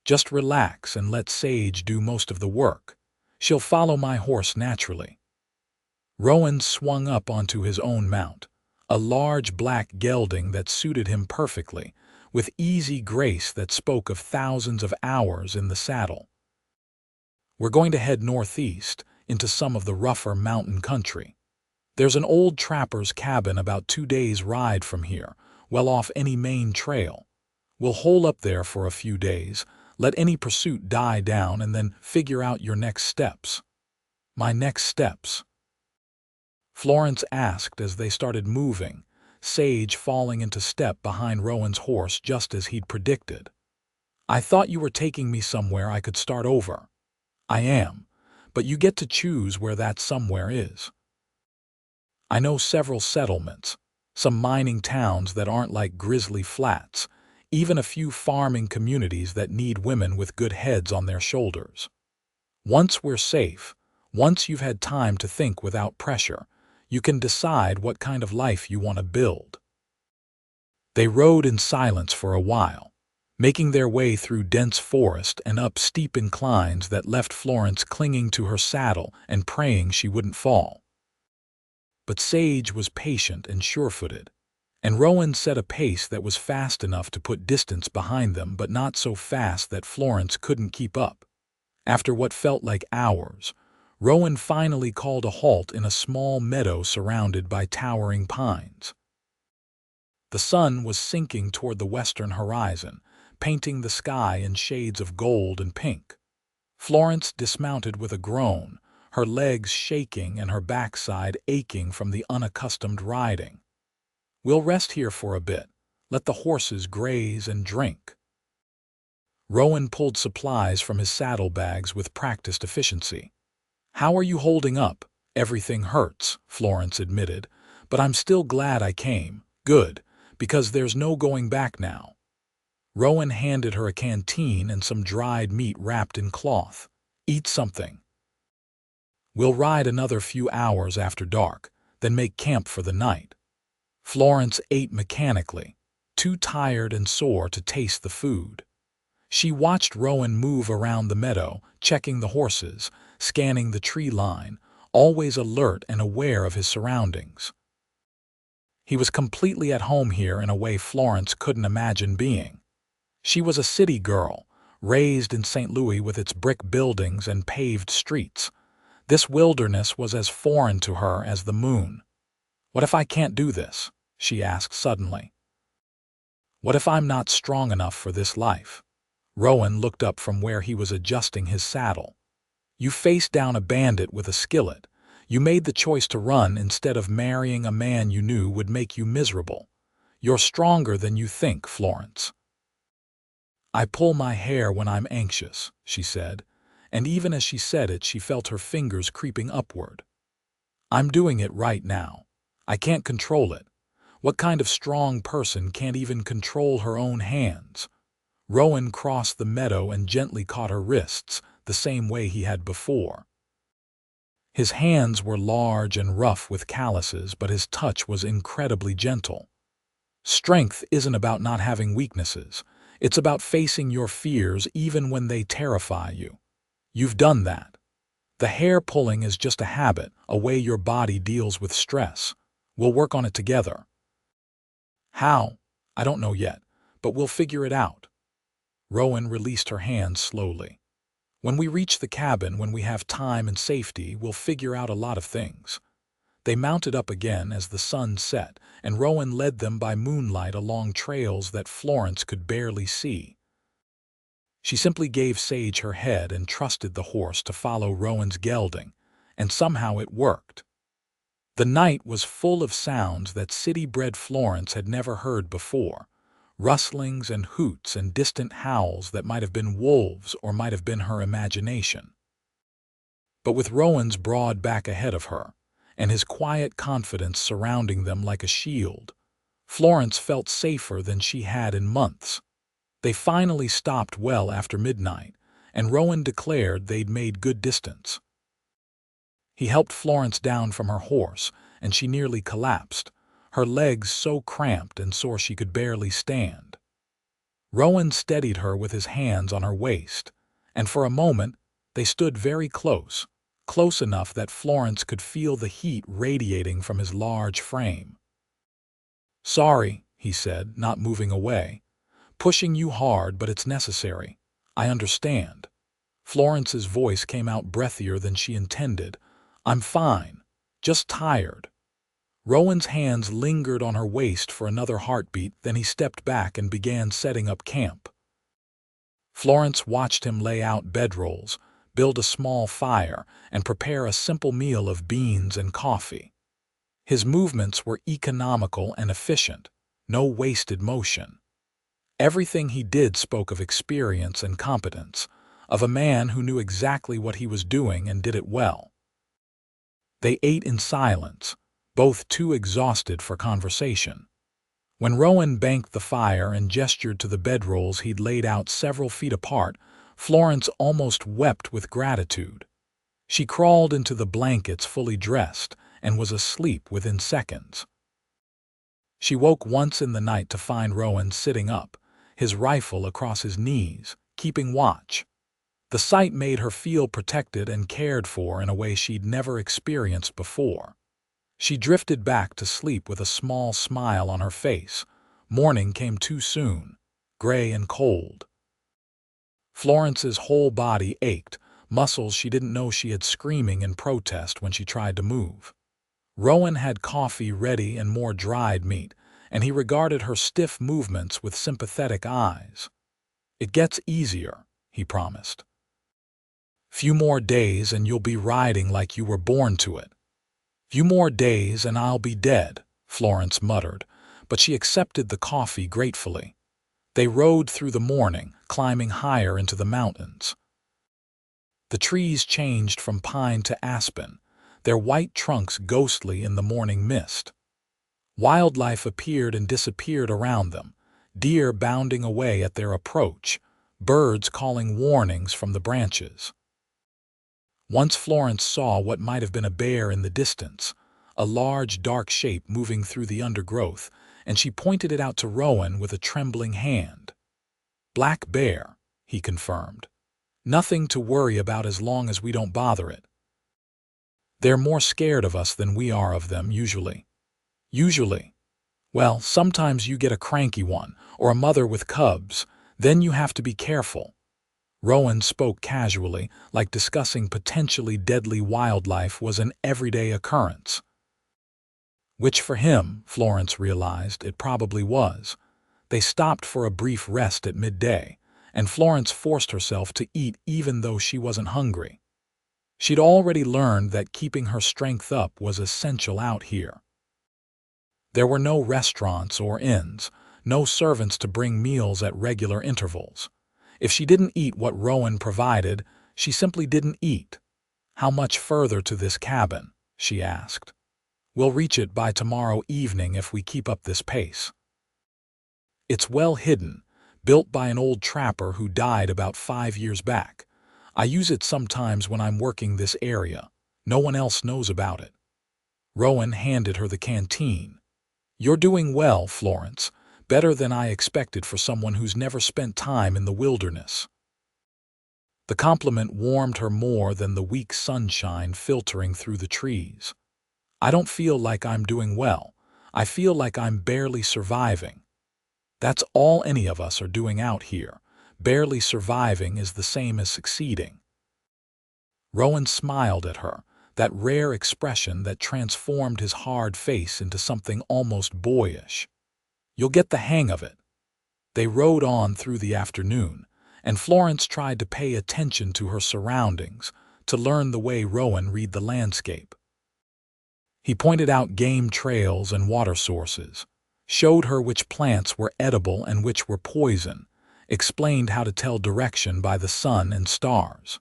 "Just relax and let Sage do most of the work. She'll follow my horse naturally." Rowan swung up onto his own mount, a large black gelding that suited him perfectly, with easy grace that spoke of thousands of hours in the saddle. "We're going to head northeast, into some of the rougher mountain country. There's an old trapper's cabin about 2 days' ride from here, well off any main trail. We'll hole up there for a few days, let any pursuit die down, and then figure out your next steps." "My next steps?" Florence asked as they started moving, Sage falling into step behind Rowan's horse just as he'd predicted. "I thought you were taking me somewhere I could start over." "I am, but you get to choose where that somewhere is. I know several settlements, some mining towns that aren't like Grizzly Flats, even a few farming communities that need women with good heads on their shoulders. Once we're safe, once you've had time to think without pressure, you can decide what kind of life you want to build." They rode in silence for a while, making their way through dense forest and up steep inclines that left Florence clinging to her saddle and praying she wouldn't fall. But Sage was patient and sure-footed. and Rowan set a pace that was fast enough to put distance behind them but not so fast that Florence couldn't keep up. After what felt like hours, Rowan finally called a halt in a small meadow surrounded by towering pines. The sun was sinking toward the western horizon, painting the sky in shades of gold and pink. Florence dismounted with a groan, her legs shaking and her backside aching from the unaccustomed riding. "We'll rest here for a bit. Let the horses graze and drink." Rowan pulled supplies from his saddlebags with practiced efficiency. "How are you holding up?" "Everything hurts," Florence admitted, "but I'm still glad I came. Good, because there's no going back now." Rowan handed her a canteen and some dried meat wrapped in cloth. "Eat something. We'll ride another few hours after dark, then make camp for the night." Florence ate mechanically, too tired and sore to taste the food. She watched Rowan move around the meadow, checking the horses, scanning the tree line, always alert and aware of his surroundings. He was completely at home here in a way Florence couldn't imagine being. She was a city girl, raised in St. Louis with its brick buildings and paved streets. This wilderness was as foreign to her as the moon. "What if I can't do this?" she asked suddenly. "What if I'm not strong enough for this life?" Rowan looked up from where he was adjusting his saddle. "You faced down a bandit with a skillet. You made the choice to run instead of marrying a man you knew would make you miserable. You're stronger than you think, Florence." "I pull my hair when I'm anxious," she said, and even as she said it, she felt her fingers creeping upward. "I'm doing it right now. I can't control it. What kind of strong person can't even control her own hands?" Rowan crossed the meadow and gently caught her wrists, the same way he had before. His hands were large and rough with calluses, but his touch was incredibly gentle. Strength isn't about not having weaknesses. It's about facing your fears even when they terrify you. You've done that. The hair pulling is just a habit, a way your body deals with stress. We'll work on it together. "How? I don't know yet, but we'll figure it out." Rowan released her hands slowly. "When we reach the cabin, when we have time and safety, we'll figure out a lot of things." They mounted up again as the sun set, and Rowan led them by moonlight along trails that Florence could barely see. She simply gave Sage her head and trusted the horse to follow Rowan's gelding, and somehow it worked. The night was full of sounds that city-bred Florence had never heard before. Rustlings and hoots and distant howls that might have been wolves or might have been her imagination. But with Rowan's broad back ahead of her, and his quiet confidence surrounding them like a shield, Florence felt safer than she had in months. They finally stopped well after midnight, and Rowan declared they'd made good distance. He helped Florence down from her horse, and she nearly collapsed, her legs so cramped and sore she could barely stand. Rowan steadied her with his hands on her waist, and for a moment they stood very close, close enough that Florence could feel the heat radiating from his large frame. "Sorry," he said, not moving away. "Pushing you hard, but it's necessary. I understand." Florence's voice came out breathier than she intended. "I'm fine, just tired." Rowan's hands lingered on her waist for another heartbeat, then he stepped back and began setting up camp. Florence watched him lay out bedrolls, build a small fire, and prepare a simple meal of beans and coffee. His movements were economical and efficient, no wasted motion. Everything he did spoke of experience and competence, of a man who knew exactly what he was doing and did it well. They ate in silence, both too exhausted for conversation. When Rowan banked the fire and gestured to the bedrolls he'd laid out several feet apart, Florence almost wept with gratitude. She crawled into the blankets fully dressed and was asleep within seconds. She woke once in the night to find Rowan sitting up, his rifle across his knees, keeping watch. The sight made her feel protected and cared for in a way she'd never experienced before. She drifted back to sleep with a small smile on her face. Morning came too soon, gray and cold. Florence's whole body ached, muscles she didn't know she had screaming in protest when she tried to move. Rowan had coffee ready and more dried meat, and he regarded her stiff movements with sympathetic eyes. "It gets easier," he promised. "Few more days and you'll be riding like you were born to it." "Few more days and I'll be dead," Florence muttered, but she accepted the coffee gratefully. They rode through the morning, climbing higher into the mountains. The trees changed from pine to aspen, their white trunks ghostly in the morning mist. Wildlife appeared and disappeared around them, deer bounding away at their approach, birds calling warnings from the branches. Once Florence saw what might have been a bear in the distance, a large dark shape moving through the undergrowth, and she pointed it out to Rowan with a trembling hand. "Black bear," he confirmed. "Nothing to worry about as long as we don't bother it. They're more scared of us than we are of them, usually." "Usually? Well, sometimes you get a cranky one, or a mother with cubs. Then you have to be careful." Rowan spoke casually, like discussing potentially deadly wildlife was an everyday occurrence. Which for him, Florence realized, it probably was. They stopped for a brief rest at midday, and Florence forced herself to eat even though she wasn't hungry. She'd already learned that keeping her strength up was essential out here. There were no restaurants or inns, no servants to bring meals at regular intervals. If she didn't eat what Rowan provided, she simply didn't eat. "How much further to this cabin?" she asked. "We'll reach it by tomorrow evening if we keep up this pace." "It's well hidden, built by an old trapper who died about 5 years back. I use it sometimes when I'm working this area. No one else knows about it." Rowan handed her the canteen. "You're doing well, Florence. Better than I expected for someone who's never spent time in the wilderness." The compliment warmed her more than the weak sunshine filtering through the trees. "I don't feel like I'm doing well. I feel like I'm barely surviving." That's all any of us are doing out here. Barely surviving is the same as succeeding. Rowan smiled at her, that rare expression that transformed his hard face into something almost boyish. "You'll get the hang of it." They rode on through the afternoon, and Florence tried to pay attention to her surroundings, to learn the way Rowan read the landscape. He pointed out game trails and water sources, showed her which plants were edible and which were poison, explained how to tell direction by the sun and stars.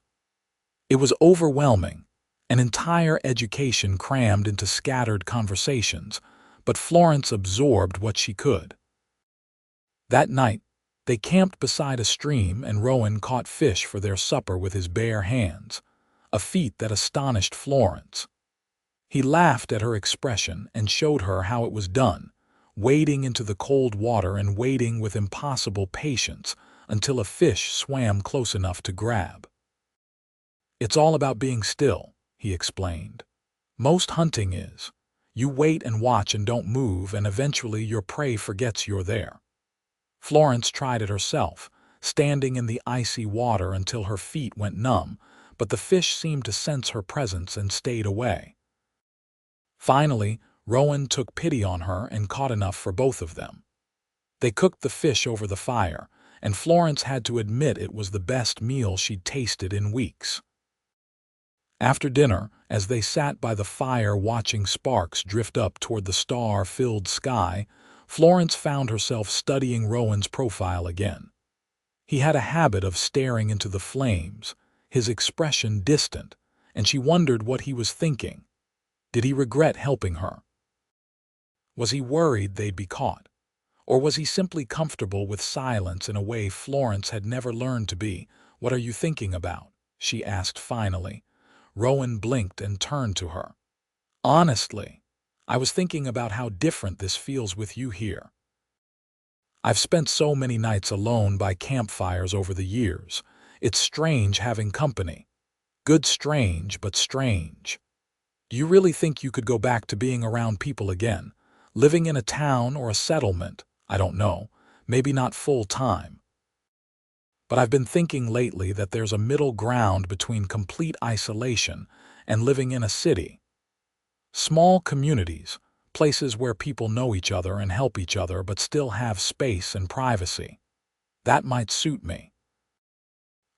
It was overwhelming, an entire education crammed into scattered conversations, but Florence absorbed what she could. That night, they camped beside a stream and Rowan caught fish for their supper with his bare hands, a feat that astonished Florence. He laughed at her expression and showed her how it was done, wading into the cold water and waiting with impossible patience until a fish swam close enough to grab. "It's all about being still," he explained. "Most hunting is. You wait and watch and don't move, and eventually your prey forgets you're there." Florence tried it herself, standing in the icy water until her feet went numb, but the fish seemed to sense her presence and stayed away. Finally, Rowan took pity on her and caught enough for both of them. They cooked the fish over the fire, and Florence had to admit it was the best meal she'd tasted in weeks. After dinner, as they sat by the fire watching sparks drift up toward the star-filled sky, Florence found herself studying Rowan's profile again. He had a habit of staring into the flames, his expression distant, and she wondered what he was thinking. Did he regret helping her? Was he worried they'd be caught? Or was he simply comfortable with silence in a way Florence had never learned to be? "What are you thinking about?" she asked finally. Rowan blinked and turned to her. "Honestly, I was thinking about how different this feels with you here. I've spent so many nights alone by campfires over the years. It's strange having company. Good strange, but strange." Do you really think you could go back to being around people again? Living in a town or a settlement? I don't know. Maybe not full time. But I've been thinking lately that there's a middle ground between complete isolation and living in a city. Small communities, places where people know each other and help each other but still have space and privacy. That might suit me.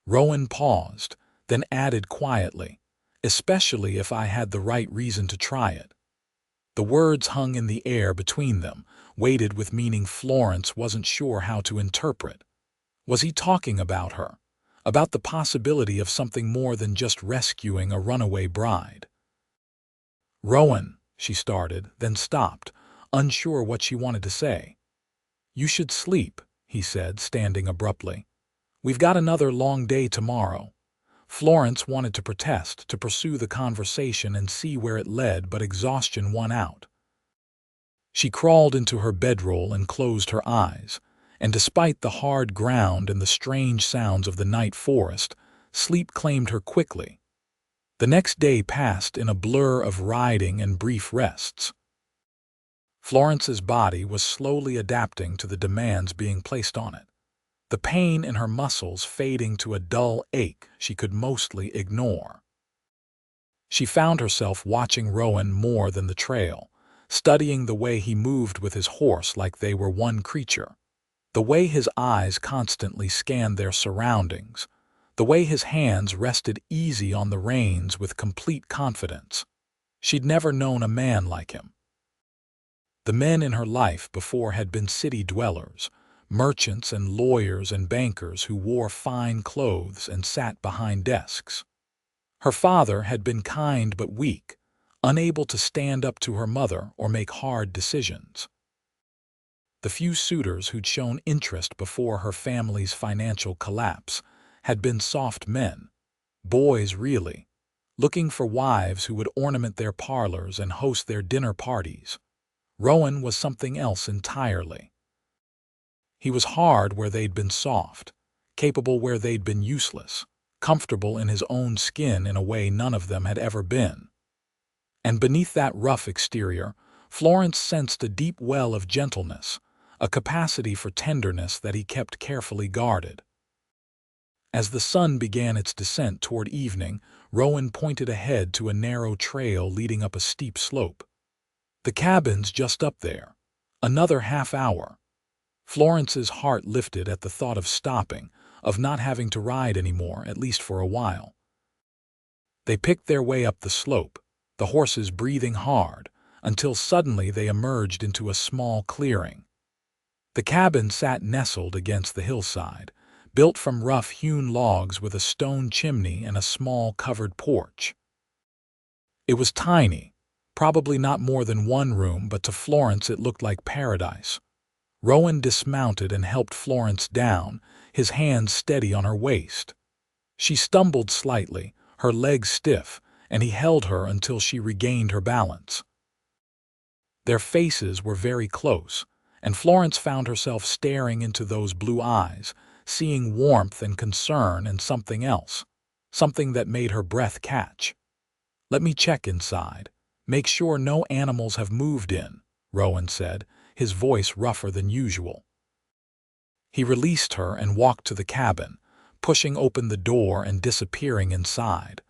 Rowan paused, then added quietly, especially if I had the right reason to try it. The words hung in the air between them, weighted with meaning Florence wasn't sure how to interpret. Was he talking about her? About the possibility of something more than just rescuing a runaway bride? Rowan, she started, then stopped, unsure what she wanted to say. You should sleep, he said, standing abruptly. We've got another long day tomorrow. Florence wanted to protest, to pursue the conversation and see where it led, but exhaustion won out. She crawled into her bedroll and closed her eyes, and despite the hard ground and the strange sounds of the night forest, sleep claimed her quickly. The next day passed in a blur of riding and brief rests. Florence's body was slowly adapting to the demands being placed on it, the pain in her muscles fading to a dull ache she could mostly ignore. She found herself watching Rowan more than the trail, studying the way he moved with his horse like they were one creature, the way his eyes constantly scanned their surroundings, the way his hands rested easy on the reins with complete confidence. She'd never known a man like him. The men in her life before had been city dwellers, merchants and lawyers and bankers who wore fine clothes and sat behind desks. Her father had been kind but weak, unable to stand up to her mother or make hard decisions. The few suitors who'd shown interest before her family's financial collapse had been soft men, boys really, looking for wives who would ornament their parlors and host their dinner parties. Rowan was something else entirely. He was hard where they'd been soft, capable where they'd been useless, comfortable in his own skin in a way none of them had ever been. And beneath that rough exterior, Florence sensed a deep well of gentleness, a capacity for tenderness that he kept carefully guarded. As the sun began its descent toward evening, Rowan pointed ahead to a narrow trail leading up a steep slope. The cabin's just up there. Another half hour. Florence's heart lifted at the thought of stopping, of not having to ride anymore, at least for a while. They picked their way up the slope, the horses breathing hard, until suddenly they emerged into a small clearing. The cabin sat nestled against the hillside, built from rough-hewn logs with a stone chimney and a small covered porch. It was tiny, probably not more than one room, but to Florence it looked like paradise. Rowan dismounted and helped Florence down, his hands steady on her waist. She stumbled slightly, her legs stiff, and he held her until she regained her balance. Their faces were very close, and Florence found herself staring into those blue eyes, seeing warmth and concern and something else, something that made her breath catch. "Let me check inside. Make sure no animals have moved in," Rowan said, his voice rougher than usual. He released her and walked to the cabin, pushing open the door and disappearing inside.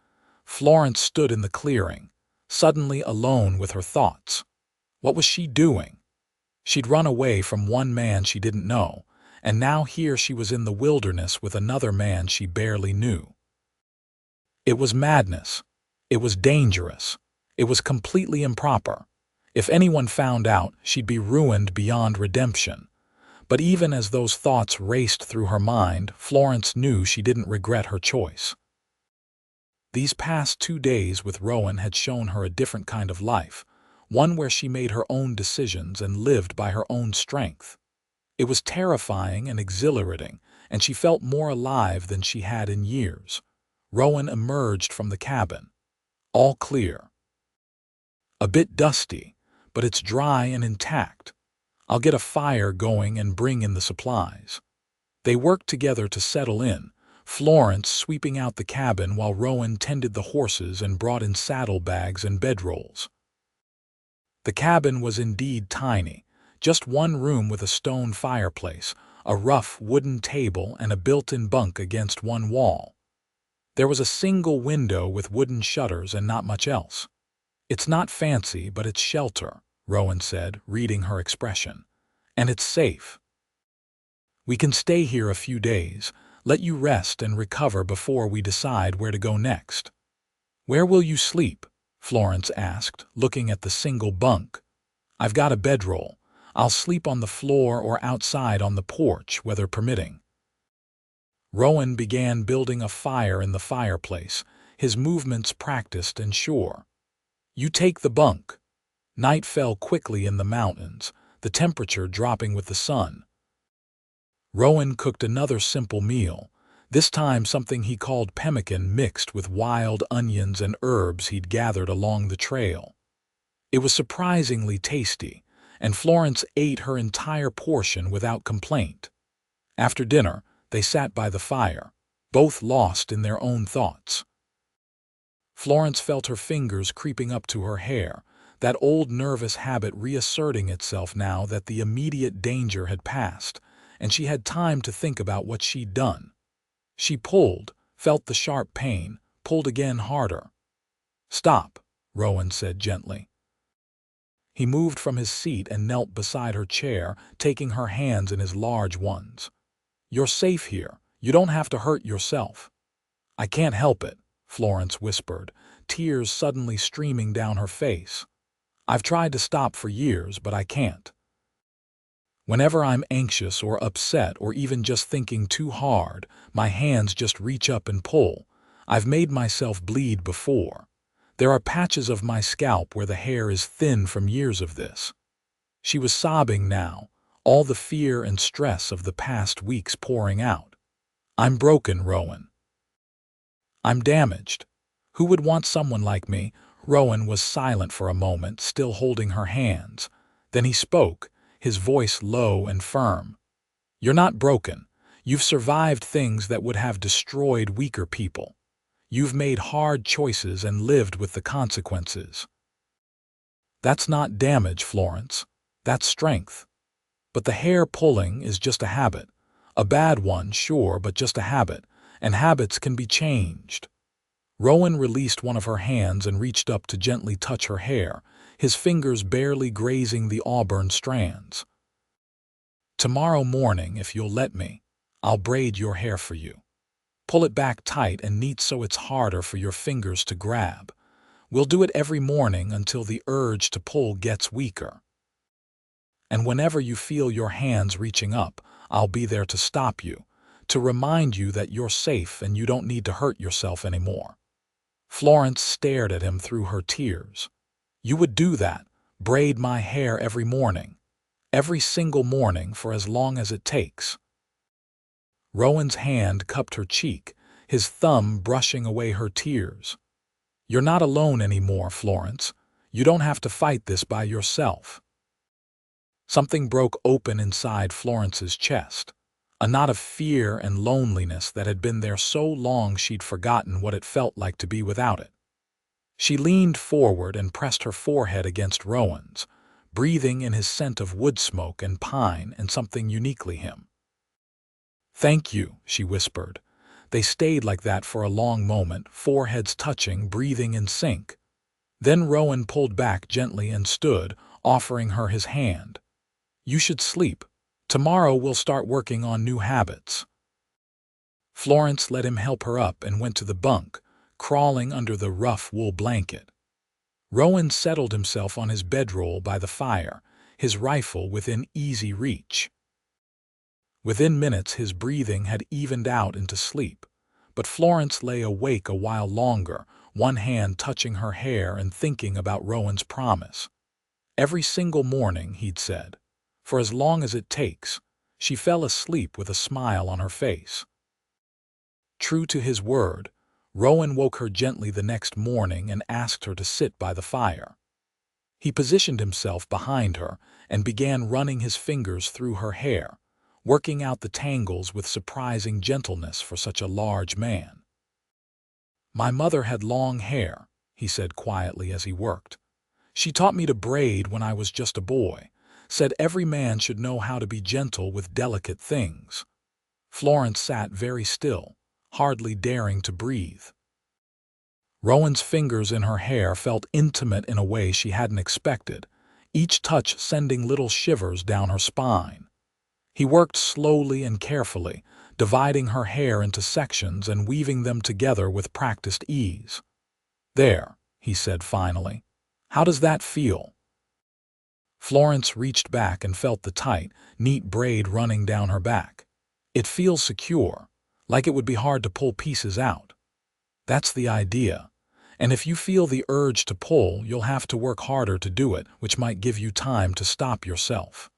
Florence stood in the clearing, suddenly alone with her thoughts. What was she doing? She'd run away from one man she didn't know, and now here she was in the wilderness with another man she barely knew. It was madness. It was dangerous. It was completely improper. If anyone found out, she'd be ruined beyond redemption. But even as those thoughts raced through her mind, Florence knew she didn't regret her choice. These past 2 days with Rowan had shown her a different kind of life, one where she made her own decisions and lived by her own strength. It was terrifying and exhilarating, and she felt more alive than she had in years. Rowan emerged from the cabin. All clear. A bit dusty, but it's dry and intact. I'll get a fire going and bring in the supplies. They worked together to settle in, Florence sweeping out the cabin while Rowan tended the horses and brought in saddlebags and bedrolls. The cabin was indeed tiny, just one room with a stone fireplace, a rough wooden table, and a built-in bunk against one wall. There was a single window with wooden shutters and not much else. "It's not fancy, but it's shelter," Rowan said, reading her expression. "And it's safe. We can stay here a few days, let you rest and recover before we decide where to go next." "Where will you sleep?" Florence asked, looking at the single bunk. "I've got a bedroll. I'll sleep on the floor or outside on the porch, weather permitting." Rowan began building a fire in the fireplace, his movements practiced and sure. "You take the bunk." Night fell quickly in the mountains, the temperature dropping with the sun. Rowan cooked another simple meal, this time something he called pemmican mixed with wild onions and herbs he'd gathered along the trail. It was surprisingly tasty, and Florence ate her entire portion without complaint. After dinner, they sat by the fire, both lost in their own thoughts. Florence felt her fingers creeping up to her hair, that old nervous habit reasserting itself now that the immediate danger had passed, and she had time to think about what she'd done. She pulled, felt the sharp pain, pulled again harder. "Stop," Rowan said gently. He moved from his seat and knelt beside her chair, taking her hands in his large ones. "You're safe here. You don't have to hurt yourself." "I can't help it," Florence whispered, tears suddenly streaming down her face. "I've tried to stop for years, but I can't. Whenever I'm anxious or upset or even just thinking too hard, my hands just reach up and pull. I've made myself bleed before. There are patches of my scalp where the hair is thin from years of this." She was sobbing now, all the fear and stress of the past weeks pouring out. "I'm broken, Rowan. I'm damaged. Who would want someone like me?" Rowan was silent for a moment, still holding her hands. Then he spoke, his voice low and firm. "You're not broken. You've survived things that would have destroyed weaker people. You've made hard choices and lived with the consequences. That's not damage, Florence. That's strength. But the hair pulling is just a habit. A bad one, sure, but just a habit, and habits can be changed." Rowan released one of her hands and reached up to gently touch her hair, his fingers barely grazing the auburn strands. "Tomorrow morning, if you'll let me, I'll braid your hair for you. Pull it back tight and neat so it's harder for your fingers to grab. We'll do it every morning until the urge to pull gets weaker. And whenever you feel your hands reaching up, I'll be there to stop you, to remind you that you're safe and you don't need to hurt yourself anymore." Florence stared at him through her tears. "You would do that, braid my hair every morning, every single morning for as long as it takes." Rowan's hand cupped her cheek, his thumb brushing away her tears. "You're not alone anymore, Florence. You don't have to fight this by yourself." Something broke open inside Florence's chest, a knot of fear and loneliness that had been there so long she'd forgotten what it felt like to be without it. She leaned forward and pressed her forehead against Rowan's, breathing in his scent of wood smoke and pine and something uniquely him. "Thank you," she whispered. They stayed like that for a long moment, foreheads touching, breathing in sync. Then Rowan pulled back gently and stood, offering her his hand. "You should sleep. Tomorrow we'll start working on new habits." Florence let him help her up and went to the bunk, crawling under the rough wool blanket. Rowan settled himself on his bedroll by the fire, his rifle within easy reach. Within minutes his breathing had evened out into sleep, but Florence lay awake a while longer, one hand touching her hair and thinking about Rowan's promise. Every single morning, he'd said, for as long as it takes, she fell asleep with a smile on her face. True to his word, Rowan woke her gently the next morning and asked her to sit by the fire. He positioned himself behind her and began running his fingers through her hair, working out the tangles with surprising gentleness for such a large man. "My mother had long hair," he said quietly as he worked. "She taught me to braid when I was just a boy, said every man should know how to be gentle with delicate things." Florence sat very still, hardly daring to breathe. Rowan's fingers in her hair felt intimate in a way she hadn't expected, each touch sending little shivers down her spine. He worked slowly and carefully, dividing her hair into sections and weaving them together with practiced ease. "There," he said finally. "How does that feel?" Florence reached back and felt the tight, neat braid running down her back. "It feels secure, like it would be hard to pull pieces out." "That's the idea. And if you feel the urge to pull, you'll have to work harder to do it, which might give you time to stop yourself."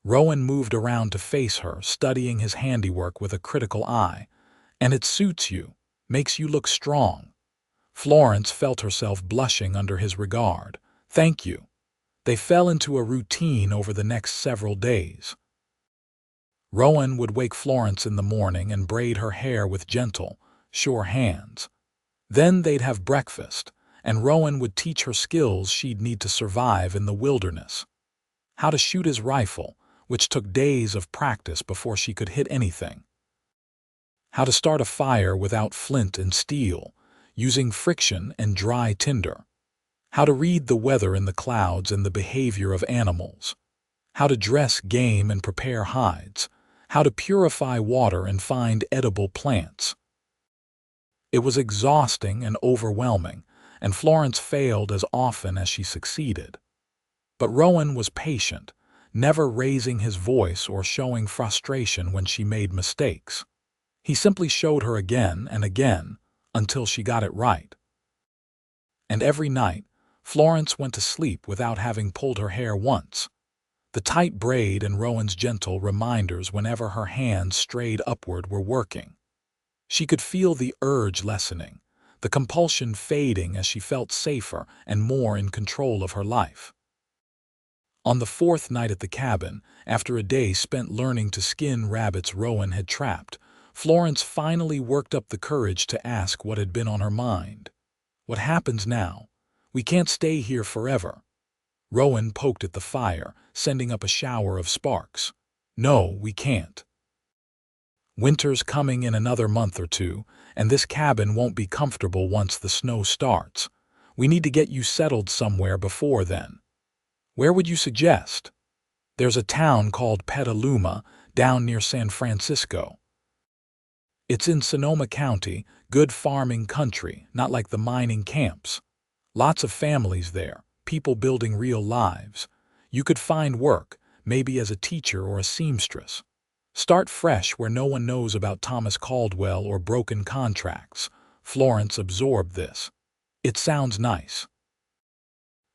Rowan moved around to face her, studying his handiwork with a critical eye. "And it suits you, makes you look strong." Florence felt herself blushing under his regard. "Thank you." They fell into a routine over the next several days. Rowan would wake Florence in the morning and braid her hair with gentle, sure hands. Then they'd have breakfast, and Rowan would teach her skills she'd need to survive in the wilderness. How to shoot his rifle, which took days of practice before she could hit anything. How to start a fire without flint and steel, using friction and dry tinder. How to read the weather in the clouds and the behavior of animals. How to dress game and prepare hides. How to purify water and find edible plants. It was exhausting and overwhelming, and Florence failed as often as she succeeded. But Rowan was patient, never raising his voice or showing frustration when she made mistakes. He simply showed her again and again until she got it right. And every night, Florence went to sleep without having pulled her hair once. The tight braid and Rowan's gentle reminders whenever her hands strayed upward were working. She could feel the urge lessening, the compulsion fading as she felt safer and more in control of her life. On the fourth night at the cabin, after a day spent learning to skin rabbits Rowan had trapped, Florence finally worked up the courage to ask what had been on her mind. "What happens now? We can't stay here forever." Rowan poked at the fire, sending up a shower of sparks. "No, we can't. Winter's coming in another month or two, and this cabin won't be comfortable once the snow starts. We need to get you settled somewhere before then." "Where would you suggest?" "There's a town called Petaluma down near San Francisco. It's in Sonoma County, good farming country, not like the mining camps. Lots of families there, people building real lives. You could find work, maybe as a teacher or a seamstress. Start fresh where no one knows about Thomas Caldwell or broken contracts." Florence absorbed this. "It sounds nice.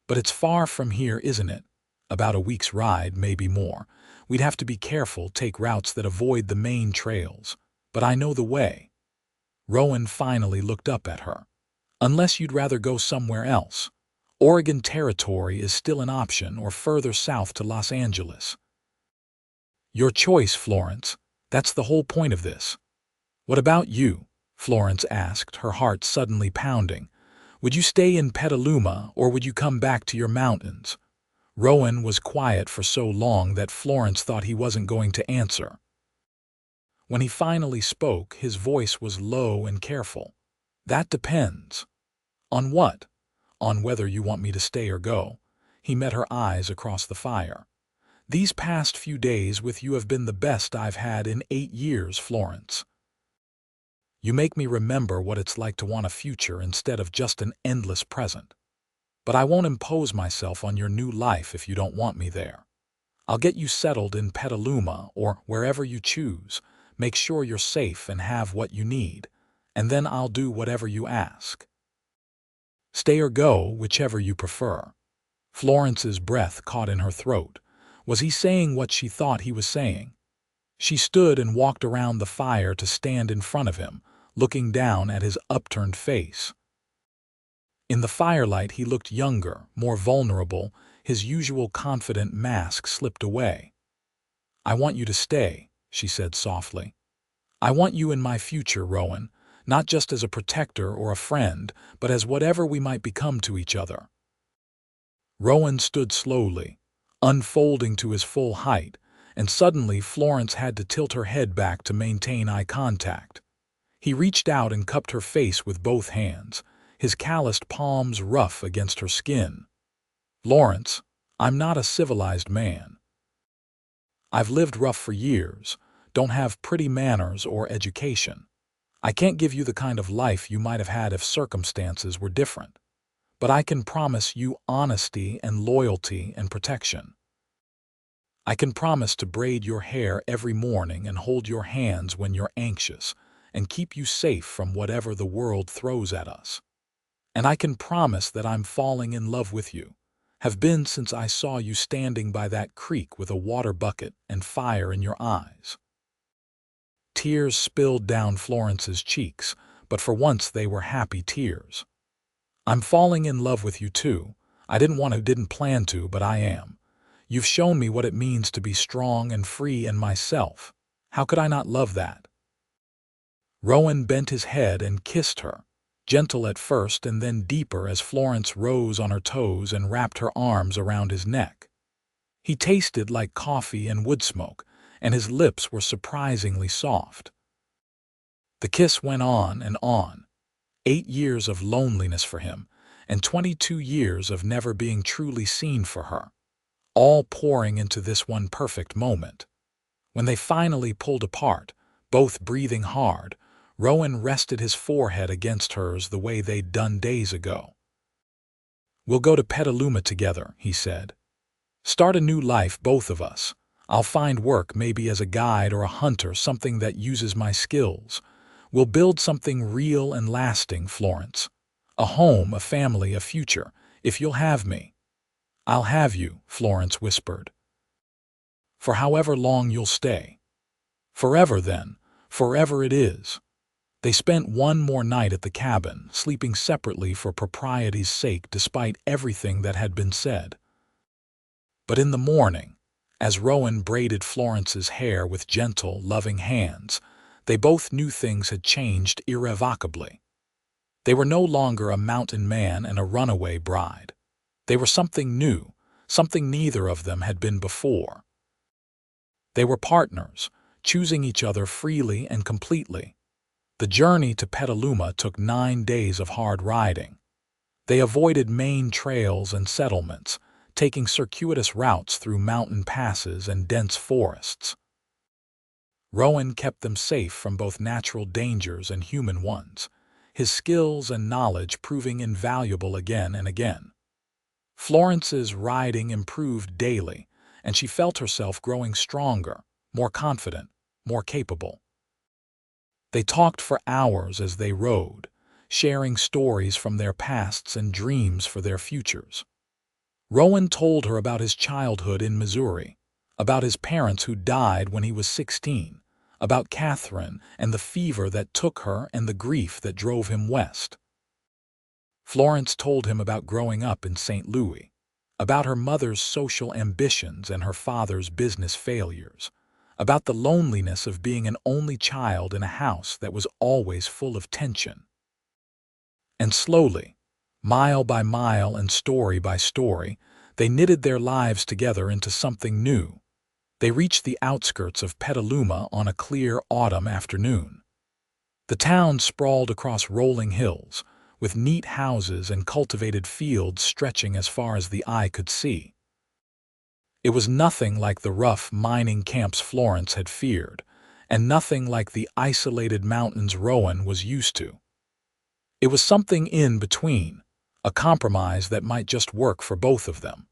But it's far from here, isn't it? About a week's ride, maybe more. We'd have to be careful, take routes that avoid the main trails. But I know the way." Rowan finally looked up at her. "Unless you'd rather go somewhere else. Oregon Territory is still an option, or further south to Los Angeles." "Your choice, Florence. That's the whole point of this." "What about you?" Florence asked, her heart suddenly pounding. "Would you stay in Petaluma, or would you come back to your mountains?" Rowan was quiet for so long that Florence thought he wasn't going to answer. When he finally spoke, his voice was low and careful. "That depends." "On what?" "On whether you want me to stay or go." He met her eyes across the fire. "These past few days with you have been the best I've had in 8 years, Florence. You make me remember what it's like to want a future instead of just an endless present. But I won't impose myself on your new life if you don't want me there. I'll get you settled in Petaluma or wherever you choose, make sure you're safe and have what you need, and then I'll do whatever you ask. Stay or go, whichever you prefer." Florence's breath caught in her throat. Was he saying what she thought he was saying? She stood and walked around the fire to stand in front of him, looking down at his upturned face. In the firelight he looked younger, more vulnerable, his usual confident mask slipped away. "I want you to stay," she said softly. "I want you in my future, Rowan, not just as a protector or a friend, but as whatever we might become to each other." Rowan stood slowly, unfolding to his full height, and suddenly Florence had to tilt her head back to maintain eye contact. He reached out and cupped her face with both hands, his calloused palms rough against her skin. "Florence, I'm not a civilized man. I've lived rough for years, don't have pretty manners or education. I can't give you the kind of life you might have had if circumstances were different. But I can promise you honesty and loyalty and protection. I can promise to braid your hair every morning and hold your hands when you're anxious and keep you safe from whatever the world throws at us. And I can promise that I'm falling in love with you, have been since I saw you standing by that creek with a water bucket and fire in your eyes." Tears spilled down Florence's cheeks, but for once they were happy tears. "I'm falling in love with you too. I didn't plan to, but I am. You've shown me what it means to be strong and free in myself. How could I not love that?" Rowan bent his head and kissed her, gentle at first and then deeper as Florence rose on her toes and wrapped her arms around his neck. He tasted like coffee and wood smoke, and his lips were surprisingly soft. The kiss went on and on. 8 years of loneliness for him, and 22 years of never being truly seen for her, all pouring into this one perfect moment. When they finally pulled apart, both breathing hard, Rowan rested his forehead against hers the way they'd done days ago. "We'll go to Petaluma together," he said. "Start a new life, both of us. I'll find work, maybe as a guide or a hunter, something that uses my skills. We'll build something real and lasting, Florence. A home, a family, a future, if you'll have me." "I'll have you," Florence whispered. "For however long you'll stay." "Forever, then. Forever it is." They spent one more night at the cabin, sleeping separately for propriety's sake despite everything that had been said. But in the morning, as Rowan braided Florence's hair with gentle, loving hands, they both knew things had changed irrevocably. They were no longer a mountain man and a runaway bride. They were something new, something neither of them had been before. They were partners, choosing each other freely and completely. The journey to Petaluma took 9 days of hard riding. They avoided main trails and settlements, taking circuitous routes through mountain passes and dense forests. Rowan kept them safe from both natural dangers and human ones, his skills and knowledge proving invaluable again and again. Florence's riding improved daily, and she felt herself growing stronger, more confident, more capable. They talked for hours as they rode, sharing stories from their pasts and dreams for their futures. Rowan told her about his childhood in Missouri, about his parents who died when he was 16, about Catherine and the fever that took her and the grief that drove him west. Florence told him about growing up in St. Louis, about her mother's social ambitions and her father's business failures, about the loneliness of being an only child in a house that was always full of tension. And slowly, mile by mile and story by story, they knitted their lives together into something new. They reached the outskirts of Petaluma on a clear autumn afternoon. The town sprawled across rolling hills, with neat houses and cultivated fields stretching as far as the eye could see. It was nothing like the rough mining camps Florence had feared, and nothing like the isolated mountains Rowan was used to. It was something in between, a compromise that might just work for both of them.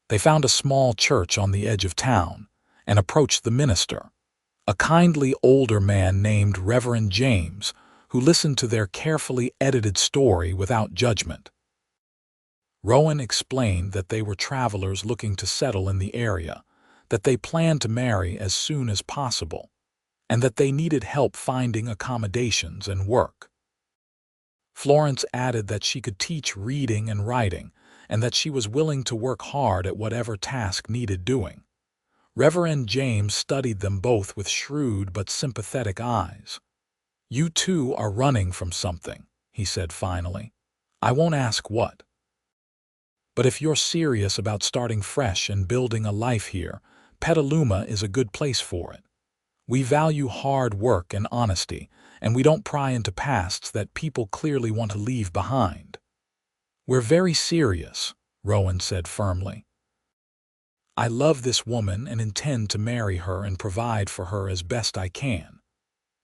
They found a small church on the edge of town and approached the minister, a kindly older man named Reverend James, who listened to their carefully edited story without judgment. Rowan explained that they were travelers looking to settle in the area, that they planned to marry as soon as possible, and that they needed help finding accommodations and work. Florence added that she could teach reading and writing, and that she was willing to work hard at whatever task needed doing. Reverend James studied them both with shrewd but sympathetic eyes. "You two are running from something," he said finally. "I won't ask what. But if you're serious about starting fresh and building a life here, Petaluma is a good place for it. We value hard work and honesty, and we don't pry into pasts that people clearly want to leave behind." "We're very serious," Rowan said firmly. "I love this woman and intend to marry her and provide for her as best I can."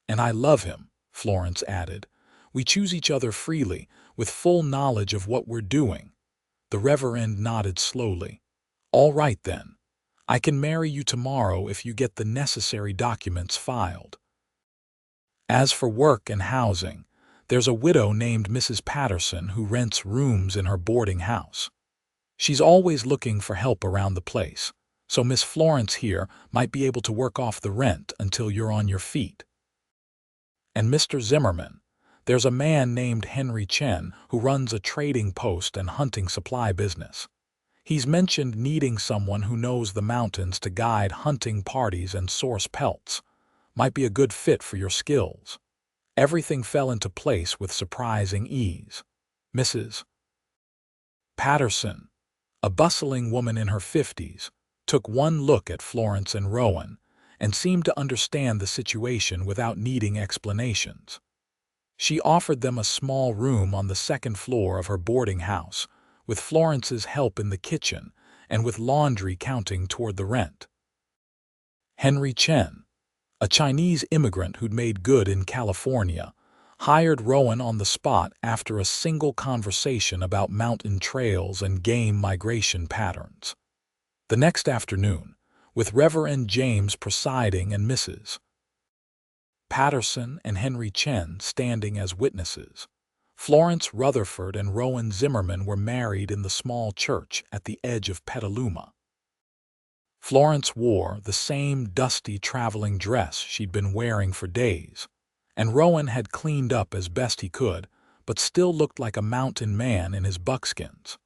"And I love him," Florence added. "We choose each other freely, with full knowledge of what we're doing." The Reverend nodded slowly. "All right then. I can marry you tomorrow if you get the necessary documents filed. As for work and housing, there's a widow named Mrs. Patterson who rents rooms in her boarding house. She's always looking for help around the place, so Miss Florence here might be able to work off the rent until you're on your feet. And Mr. Zimmerman, there's a man named Henry Chen who runs a trading post and hunting supply business. He's mentioned needing someone who knows the mountains to guide hunting parties and source pelts. Might be a good fit for your skills." Everything fell into place with surprising ease. Mrs. Patterson, a bustling woman in her 50s, took one look at Florence and Rowan and seemed to understand the situation without needing explanations. She offered them a small room on the second floor of her boarding house, with Florence's help in the kitchen and with laundry counting toward the rent. Henry Chen, a Chinese immigrant who'd made good in California, hired Rowan on the spot after a single conversation about mountain trails and game migration patterns. The next afternoon, with Reverend James presiding and Mrs. Patterson and Henry Chen standing as witnesses, Florence Rutherford and Rowan Zimmerman were married in the small church at the edge of Petaluma. Florence wore the same dusty traveling dress she'd been wearing for days, and Rowan had cleaned up as best he could, but still looked like a mountain man in his buckskins.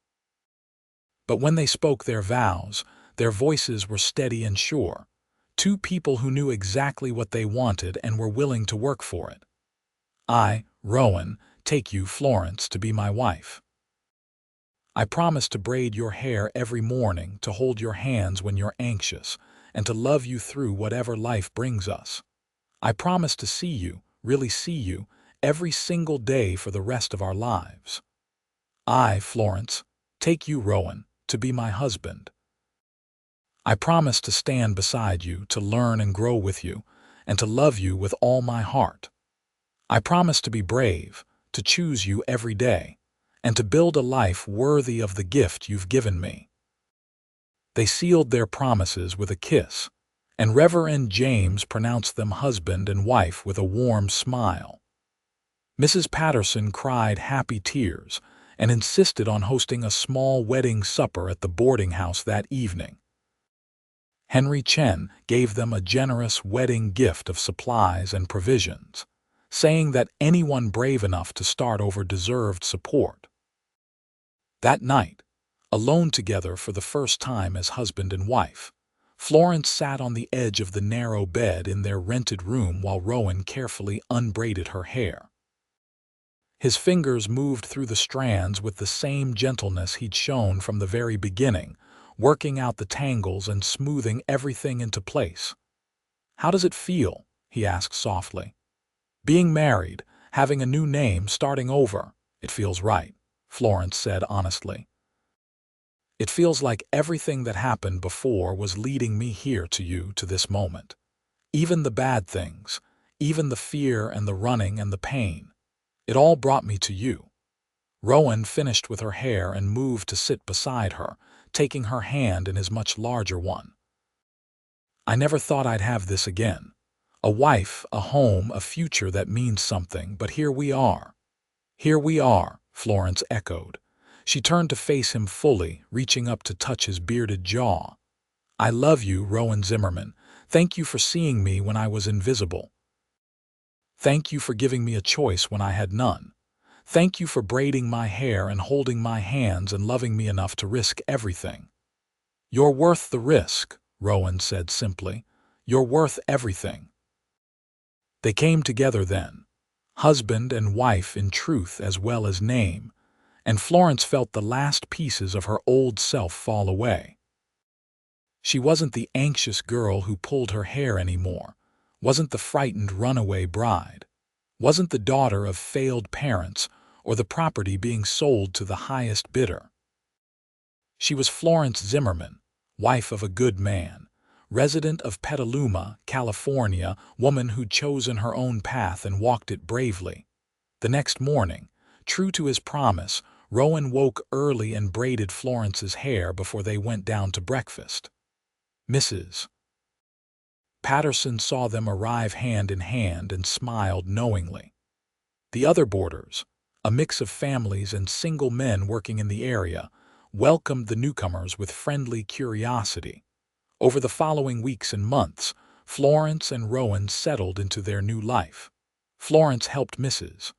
But when they spoke their vows, their voices were steady and sure, two people who knew exactly what they wanted and were willing to work for it. "I, Rowan, take you, Florence, to be my wife. I promise to braid your hair every morning, to hold your hands when you're anxious, and to love you through whatever life brings us. I promise to see you, really see you, every single day for the rest of our lives. I, Florence, take you, Rowan, to be my husband. I promise to stand beside you, to learn and grow with you, and to love you with all my heart. I promise to be brave, to choose you every day, and to build a life worthy of the gift you've given me." They sealed their promises with a kiss, and Reverend James pronounced them husband and wife with a warm smile. Mrs. Patterson cried happy tears and insisted on hosting a small wedding supper at the boarding house that evening. Henry Chen gave them a generous wedding gift of supplies and provisions, saying that anyone brave enough to start over deserved support. That night, alone together for the first time as husband and wife, Florence sat on the edge of the narrow bed in their rented room while Rowan carefully unbraided her hair. His fingers moved through the strands with the same gentleness he'd shown from the very beginning, working out the tangles and smoothing everything into place. "How does it feel?" he asked softly. "Being married, having a new name, starting over." "It feels right," Florence said honestly. "It feels like everything that happened before was leading me here to you, to this moment. Even the bad things, even the fear and the running and the pain. It all brought me to you." Rowan finished with her hair and moved to sit beside her, taking her hand in his much larger one. "I never thought I'd have this again. A wife, a home, a future that means something, but here we are." "Here we are," Florence echoed. She turned to face him fully, reaching up to touch his bearded jaw. "I love you, Rowan Zimmerman. Thank you for seeing me when I was invisible. Thank you for giving me a choice when I had none. Thank you for braiding my hair and holding my hands and loving me enough to risk everything." "You're worth the risk," Rowan said simply. "You're worth everything." They came together then, husband and wife in truth as well as name, and Florence felt the last pieces of her old self fall away. She wasn't the anxious girl who pulled her hair anymore, wasn't the frightened runaway bride, wasn't the daughter of failed parents or the property being sold to the highest bidder. She was Florence Zimmerman, wife of a good man, resident of Petaluma, California, woman who'd chosen her own path and walked it bravely. The next morning, true to his promise, Rowan woke early and braided Florence's hair before they went down to breakfast. Mrs. Patterson saw them arrive hand in hand and smiled knowingly. The other boarders, a mix of families and single men working in the area, welcomed the newcomers with friendly curiosity. Over the following weeks and months, Florence and Rowan settled into their new life. Florence helped Mrs.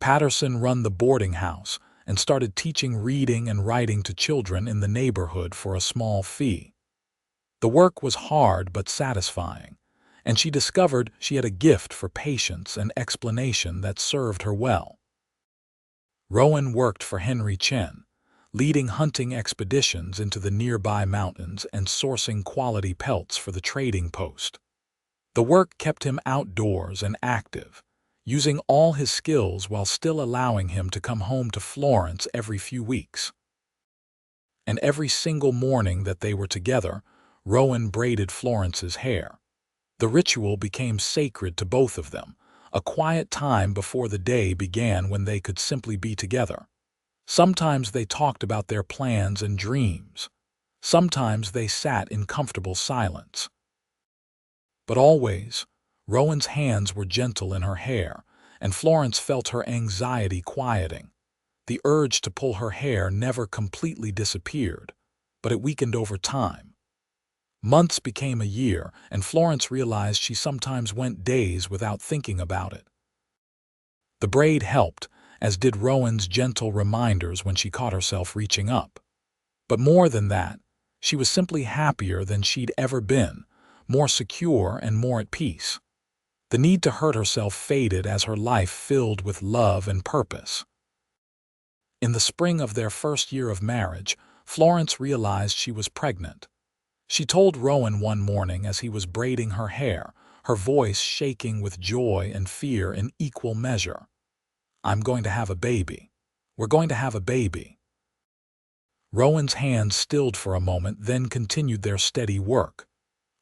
Patterson run the boarding house and started teaching reading and writing to children in the neighborhood for a small fee. The work was hard but satisfying, and she discovered she had a gift for patience and explanation that served her well. Rowan worked for Henry Chen, leading hunting expeditions into the nearby mountains and sourcing quality pelts for the trading post. The work kept him outdoors and active, using all his skills while still allowing him to come home to Florence every few weeks. And every single morning that they were together, Rowan braided Florence's hair. The ritual became sacred to both of them, a quiet time before the day began when they could simply be together. Sometimes they talked about their plans and dreams. Sometimes they sat in comfortable silence. But always, Rowan's hands were gentle in her hair, and Florence felt her anxiety quieting. The urge to pull her hair never completely disappeared, but it weakened over time. Months became a year, and Florence realized she sometimes went days without thinking about it. The braid helped, as did Rowan's gentle reminders when she caught herself reaching up. But more than that, she was simply happier than she'd ever been, more secure and more at peace. The need to hurt herself faded as her life filled with love and purpose. In the spring of their first year of marriage, Florence realized she was pregnant. She told Rowan one morning as he was braiding her hair, her voice shaking with joy and fear in equal measure. "I'm going to have a baby. We're going to have a baby." Rowan's hands stilled for a moment, then continued their steady work.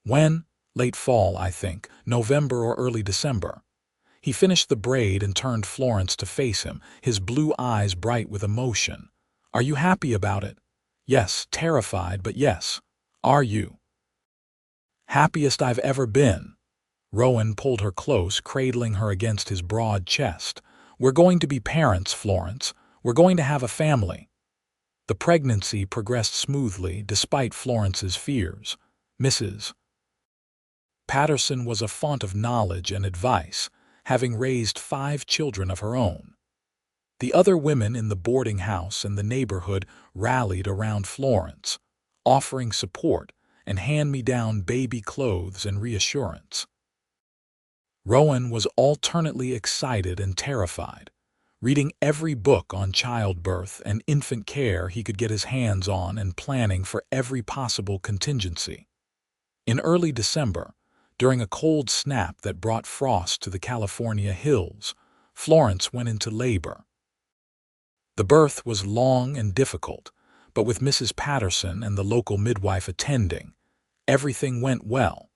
When? Late fall, I think, November or early December. He finished the braid and turned Florence to face him, his blue eyes bright with emotion. "Are you happy about it?" "Yes, terrified, but yes." "Are you?" "Happiest I've ever been." Rowan pulled her close, cradling her against his broad chest. "We're going to be parents, Florence. We're going to have a family." The pregnancy progressed smoothly, despite Florence's fears. Mrs. Patterson was a font of knowledge and advice, having raised 5 children of her own. The other women in the boarding house and the neighborhood rallied around Florence, offering support and hand-me-down baby clothes and reassurance. Rowan was alternately excited and terrified, reading every book on childbirth and infant care he could get his hands on and planning for every possible contingency. In early December, during a cold snap that brought frost to the California hills, Florence went into labor. The birth was long and difficult, but with Mrs. Patterson and the local midwife attending, everything went well.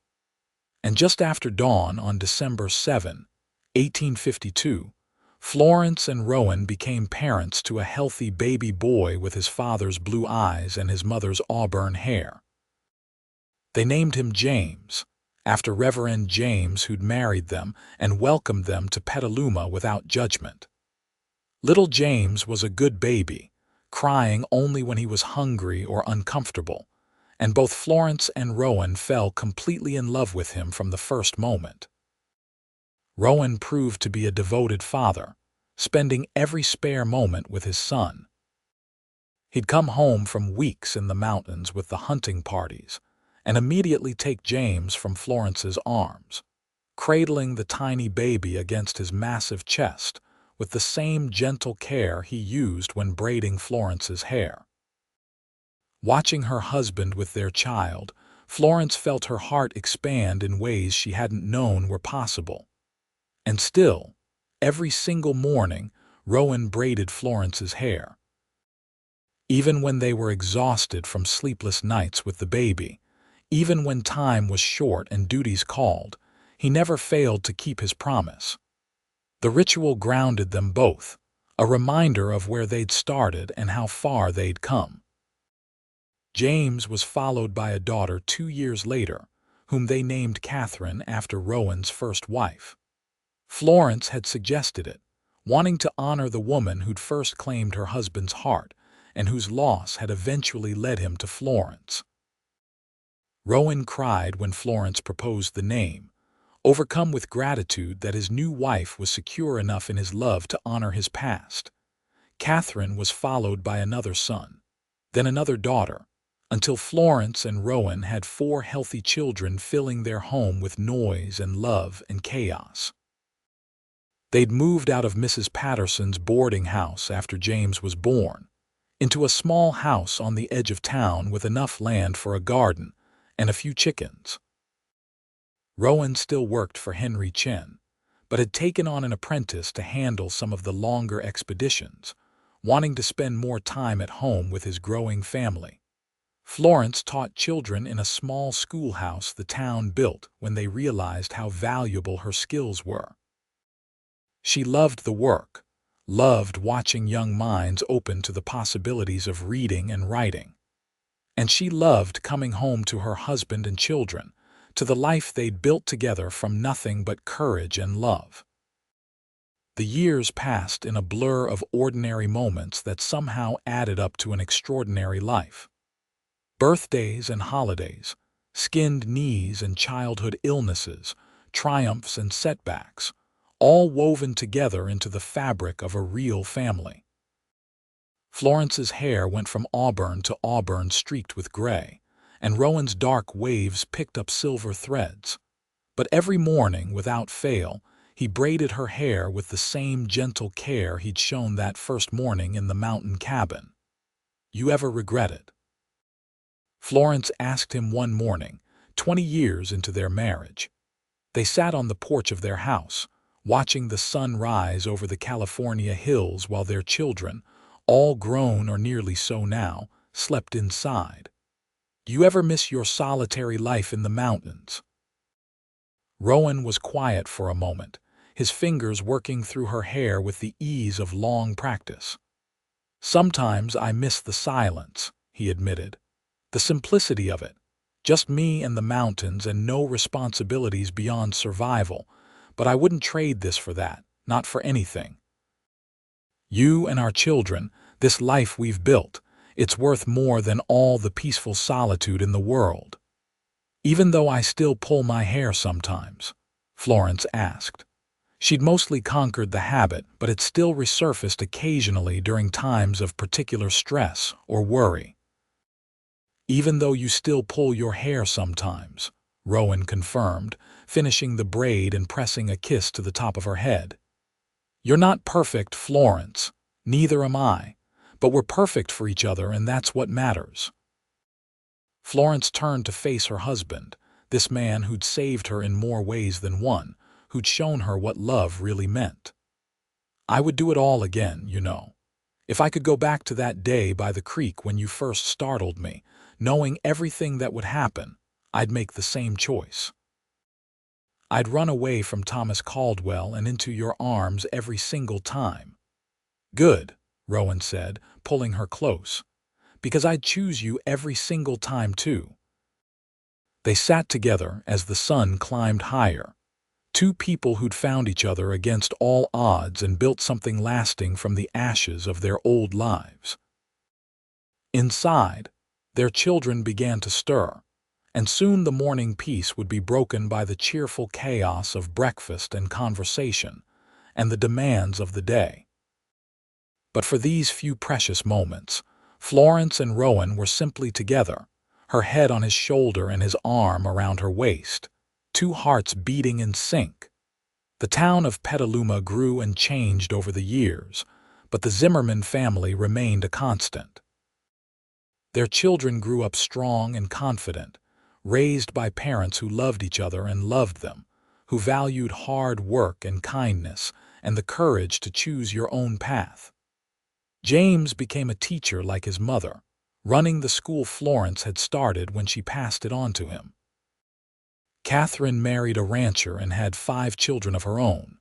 And just after dawn on December 7, 1852, Florence and Rowan became parents to a healthy baby boy with his father's blue eyes and his mother's auburn hair. They named him James, after Reverend James who'd married them and welcomed them to Petaluma without judgment. Little James was a good baby, crying only when he was hungry or uncomfortable, and both Florence and Rowan fell completely in love with him from the first moment. Rowan proved to be a devoted father, spending every spare moment with his son. He'd come home from weeks in the mountains with the hunting parties, and immediately take James from Florence's arms, cradling the tiny baby against his massive chest with the same gentle care he used when braiding Florence's hair. Watching her husband with their child, Florence felt her heart expand in ways she hadn't known were possible. And still, every single morning, Rowan braided Florence's hair. Even when they were exhausted from sleepless nights with the baby, even when time was short and duties called, he never failed to keep his promise. The ritual grounded them both, a reminder of where they'd started and how far they'd come. James was followed by a daughter 2 years later, whom they named Catherine after Rowan's first wife. Florence had suggested it, wanting to honor the woman who'd first claimed her husband's heart and whose loss had eventually led him to Florence. Rowan cried when Florence proposed the name, overcome with gratitude that his new wife was secure enough in his love to honor his past. Catherine was followed by another son, then another daughter, until Florence and Rowan had 4 healthy children filling their home with noise and love and chaos. They'd moved out of Mrs. Patterson's boarding house after James was born, into a small house on the edge of town with enough land for a garden and a few chickens. Rowan still worked for Henry Chen, but had taken on an apprentice to handle some of the longer expeditions, wanting to spend more time at home with his growing family. Florence taught children in a small schoolhouse the town built when they realized how valuable her skills were. She loved the work, loved watching young minds open to the possibilities of reading and writing. And she loved coming home to her husband and children, to the life they'd built together from nothing but courage and love. The years passed in a blur of ordinary moments that somehow added up to an extraordinary life. Birthdays and holidays, skinned knees and childhood illnesses, triumphs and setbacks, all woven together into the fabric of a real family. Florence's hair went from auburn to auburn streaked with gray, and Rowan's dark waves picked up silver threads. But every morning, without fail, he braided her hair with the same gentle care he'd shown that first morning in the mountain cabin. "You ever regret it?" Florence asked him one morning, 20 years into their marriage. They sat on the porch of their house, watching the sun rise over the California hills while their children, all grown or nearly so now, slept inside. "You ever miss your solitary life in the mountains?" Rowan was quiet for a moment, his fingers working through her hair with the ease of long practice. "Sometimes I miss the silence," he admitted. "The simplicity of it. Just me and the mountains and no responsibilities beyond survival, but I wouldn't trade this for that, not for anything. You and our children, this life we've built, it's worth more than all the peaceful solitude in the world." "Even though I still pull my hair sometimes?" Florence asked. She'd mostly conquered the habit, but it still resurfaced occasionally during times of particular stress or worry. "Even though you still pull your hair sometimes," Rowan confirmed, finishing the braid and pressing a kiss to the top of her head. "You're not perfect, Florence. Neither am I. But we're perfect for each other, and that's what matters." Florence turned to face her husband, this man who'd saved her in more ways than one, who'd shown her what love really meant. "I would do it all again, you know. If I could go back to that day by the creek when you first startled me, knowing everything that would happen, I'd make the same choice. I'd run away from Thomas Caldwell and into your arms every single time." "Good," Rowan said, pulling her close, "because I'd choose you every single time too." They sat together as the sun climbed higher, 2 people who'd found each other against all odds and built something lasting from the ashes of their old lives. Inside, their children began to stir, and soon the morning peace would be broken by the cheerful chaos of breakfast and conversation, and the demands of the day. But for these few precious moments, Florence and Rowan were simply together, her head on his shoulder and his arm around her waist, two hearts beating in sync. The town of Petaluma grew and changed over the years, but the Zimmerman family remained a constant. Their children grew up strong and confident, raised by parents who loved each other and loved them, who valued hard work and kindness and the courage to choose your own path. James became a teacher like his mother, running the school Florence had started when she passed it on to him. Catherine married a rancher and had 5 children of her own.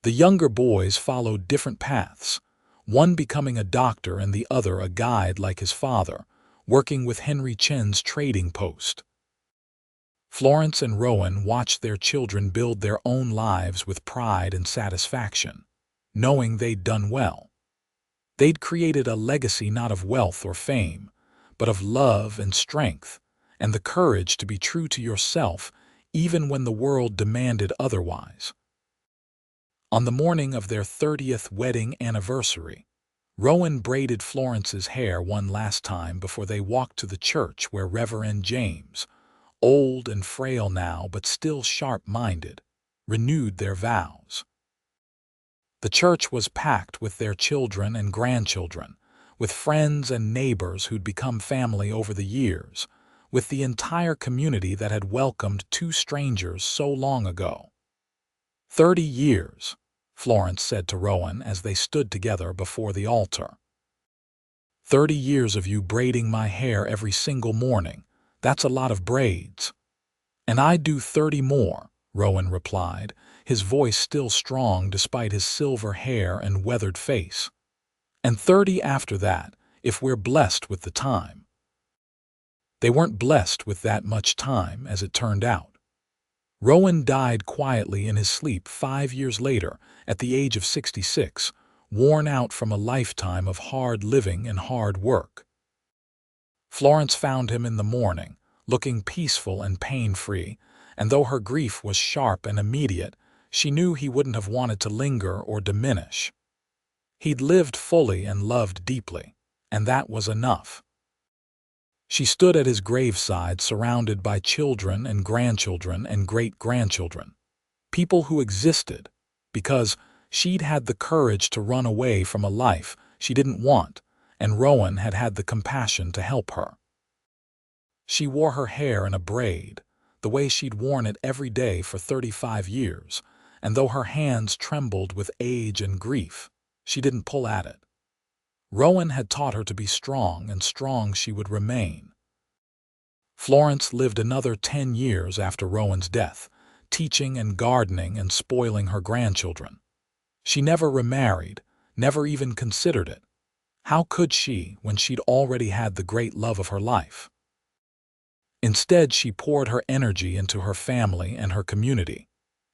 The younger boys followed different paths, one becoming a doctor and the other a guide like his father, working with Henry Chen's trading post. Florence and Rowan watched their children build their own lives with pride and satisfaction, knowing they'd done well. They'd created a legacy not of wealth or fame, but of love and strength, and the courage to be true to yourself even when the world demanded otherwise. On the morning of their 30th wedding anniversary, Rowan braided Florence's hair one last time before they walked to the church where Reverend James, old and frail now but still sharp-minded, renewed their vows. The church was packed with their children and grandchildren, with friends and neighbors who'd become family over the years, with the entire community that had welcomed 2 strangers so long ago. 30 years, Florence said to Rowan as they stood together before the altar. 30 years of you braiding my hair every single morning. That's a lot of braids. And I'd do 30 more, Rowan replied, his voice still strong despite his silver hair and weathered face. And 30 after that, if we're blessed with the time. They weren't blessed with that much time, as it turned out. Rowan died quietly in his sleep 5 years later, at the age of 66, worn out from a lifetime of hard living and hard work. Florence found him in the morning, looking peaceful and pain-free, and though her grief was sharp and immediate, she knew he wouldn't have wanted to linger or diminish. He'd lived fully and loved deeply, and that was enough. She stood at his graveside surrounded by children and grandchildren and great-grandchildren, people who existed because she'd had the courage to run away from a life she didn't want, and Rowan had had the compassion to help her. She wore her hair in a braid, the way she'd worn it every day for 35 years, and though her hands trembled with age and grief, she didn't pull at it. Rowan had taught her to be strong, and strong she would remain. Florence lived another 10 years after Rowan's death, teaching and gardening and spoiling her grandchildren. She never remarried, never even considered it. How could she when she'd already had the great love of her life? Instead, she poured her energy into her family and her community,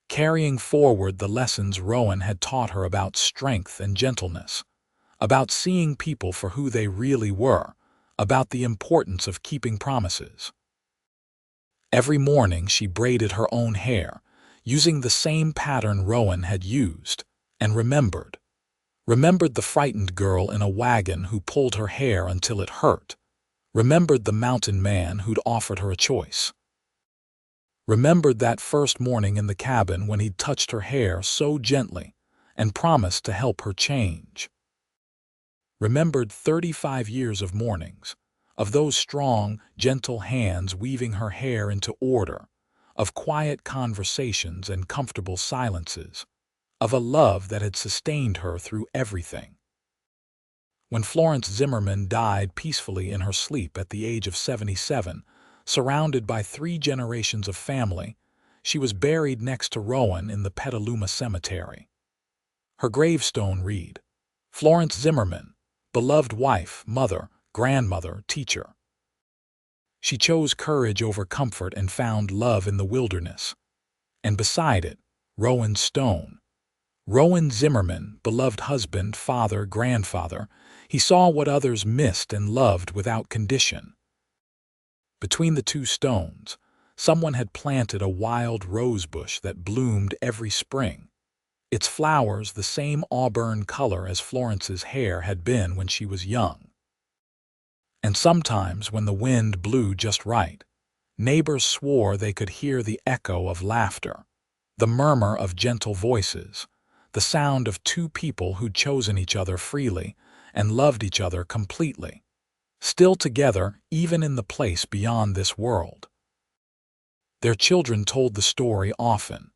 carrying forward the lessons Rowan had taught her about strength and gentleness, about seeing people for who they really were, about the importance of keeping promises. Every morning she braided her own hair, using the same pattern Rowan had used, and remembered the frightened girl in a wagon who pulled her hair until it hurt, remembered the mountain man who'd offered her a choice, remembered that first morning in the cabin when he'd touched her hair so gently and promised to help her change. Remembered 35 years of mornings, of those strong, gentle hands weaving her hair into order, of quiet conversations and comfortable silences, of a love that had sustained her through everything. When Florence Zimmerman died peacefully in her sleep at the age of 77, surrounded by 3 generations of family, she was buried next to Rowan in the Petaluma cemetery. Her gravestone read, "Florence Zimmerman, beloved wife, mother, grandmother, teacher." She chose courage over comfort and found love in the wilderness. And beside it, Rowan's stone. Rowan Zimmerman, beloved husband, father, grandfather, he saw what others missed and loved without condition. Between the 2 stones, someone had planted a wild rose bush that bloomed every spring, its flowers the same auburn color as Florence's hair had been when she was young. And sometimes, when the wind blew just right, neighbors swore they could hear the echo of laughter, the murmur of gentle voices, the sound of two people who'd chosen each other freely and loved each other completely, still together even in the place beyond this world. Their children told the story often,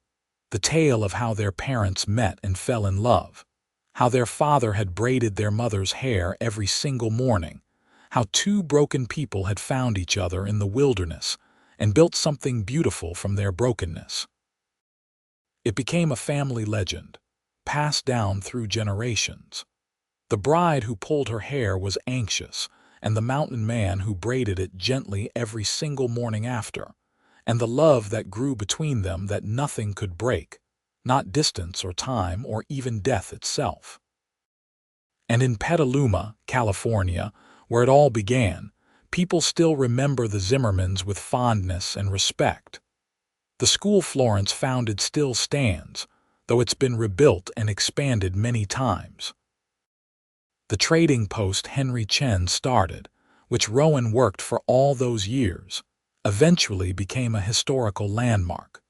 the tale of how their parents met and fell in love, how their father had braided their mother's hair every single morning, how two broken people had found each other in the wilderness and built something beautiful from their brokenness. It became a family legend, passed down through generations. The bride who pulled her hair was anxious, and the mountain man who braided it gently every single morning after, and the love that grew between them that nothing could break, not distance or time or even death itself. And in Petaluma, California, where it all began, people still remember the Zimmermans with fondness and respect. The school Florence founded still stands, though it's been rebuilt and expanded many times. The trading post Henry Chen started, which Rowan worked for all those years, eventually became a historical landmark.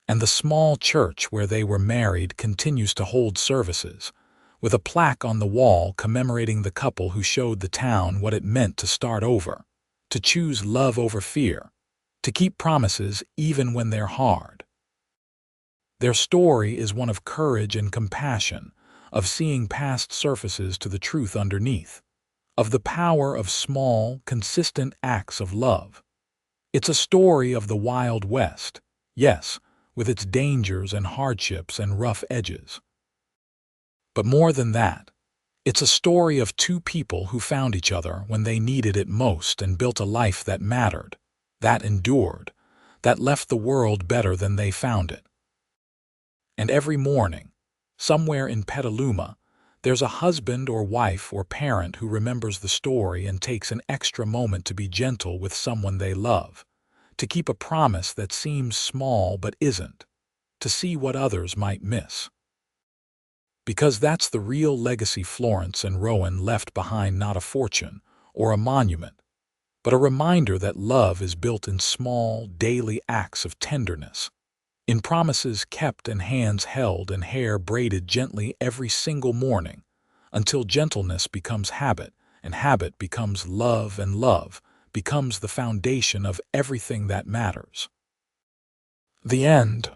And the small church where they were married continues to hold services, with a plaque on the wall commemorating the couple who showed the town what it meant to start over, to choose love over fear, to keep promises even when they're hard. Their story is one of courage and compassion, of seeing past surfaces to the truth underneath, of the power of small, consistent acts of love. It's a story of the Wild West, yes, with its dangers and hardships and rough edges. But more than that, it's a story of two people who found each other when they needed it most and built a life that mattered, that endured, that left the world better than they found it. And every morning, somewhere in Petaluma, there's a husband or wife or parent who remembers the story and takes an extra moment to be gentle with someone they love, to keep a promise that seems small but isn't, to see what others might miss. Because that's the real legacy Florence and Rowan left behind, not a fortune or a monument, but a reminder that love is built in small, daily acts of tenderness, in promises kept and hands held and hair braided gently every single morning, until gentleness becomes habit, and habit becomes love, and love becomes the foundation of everything that matters. The end.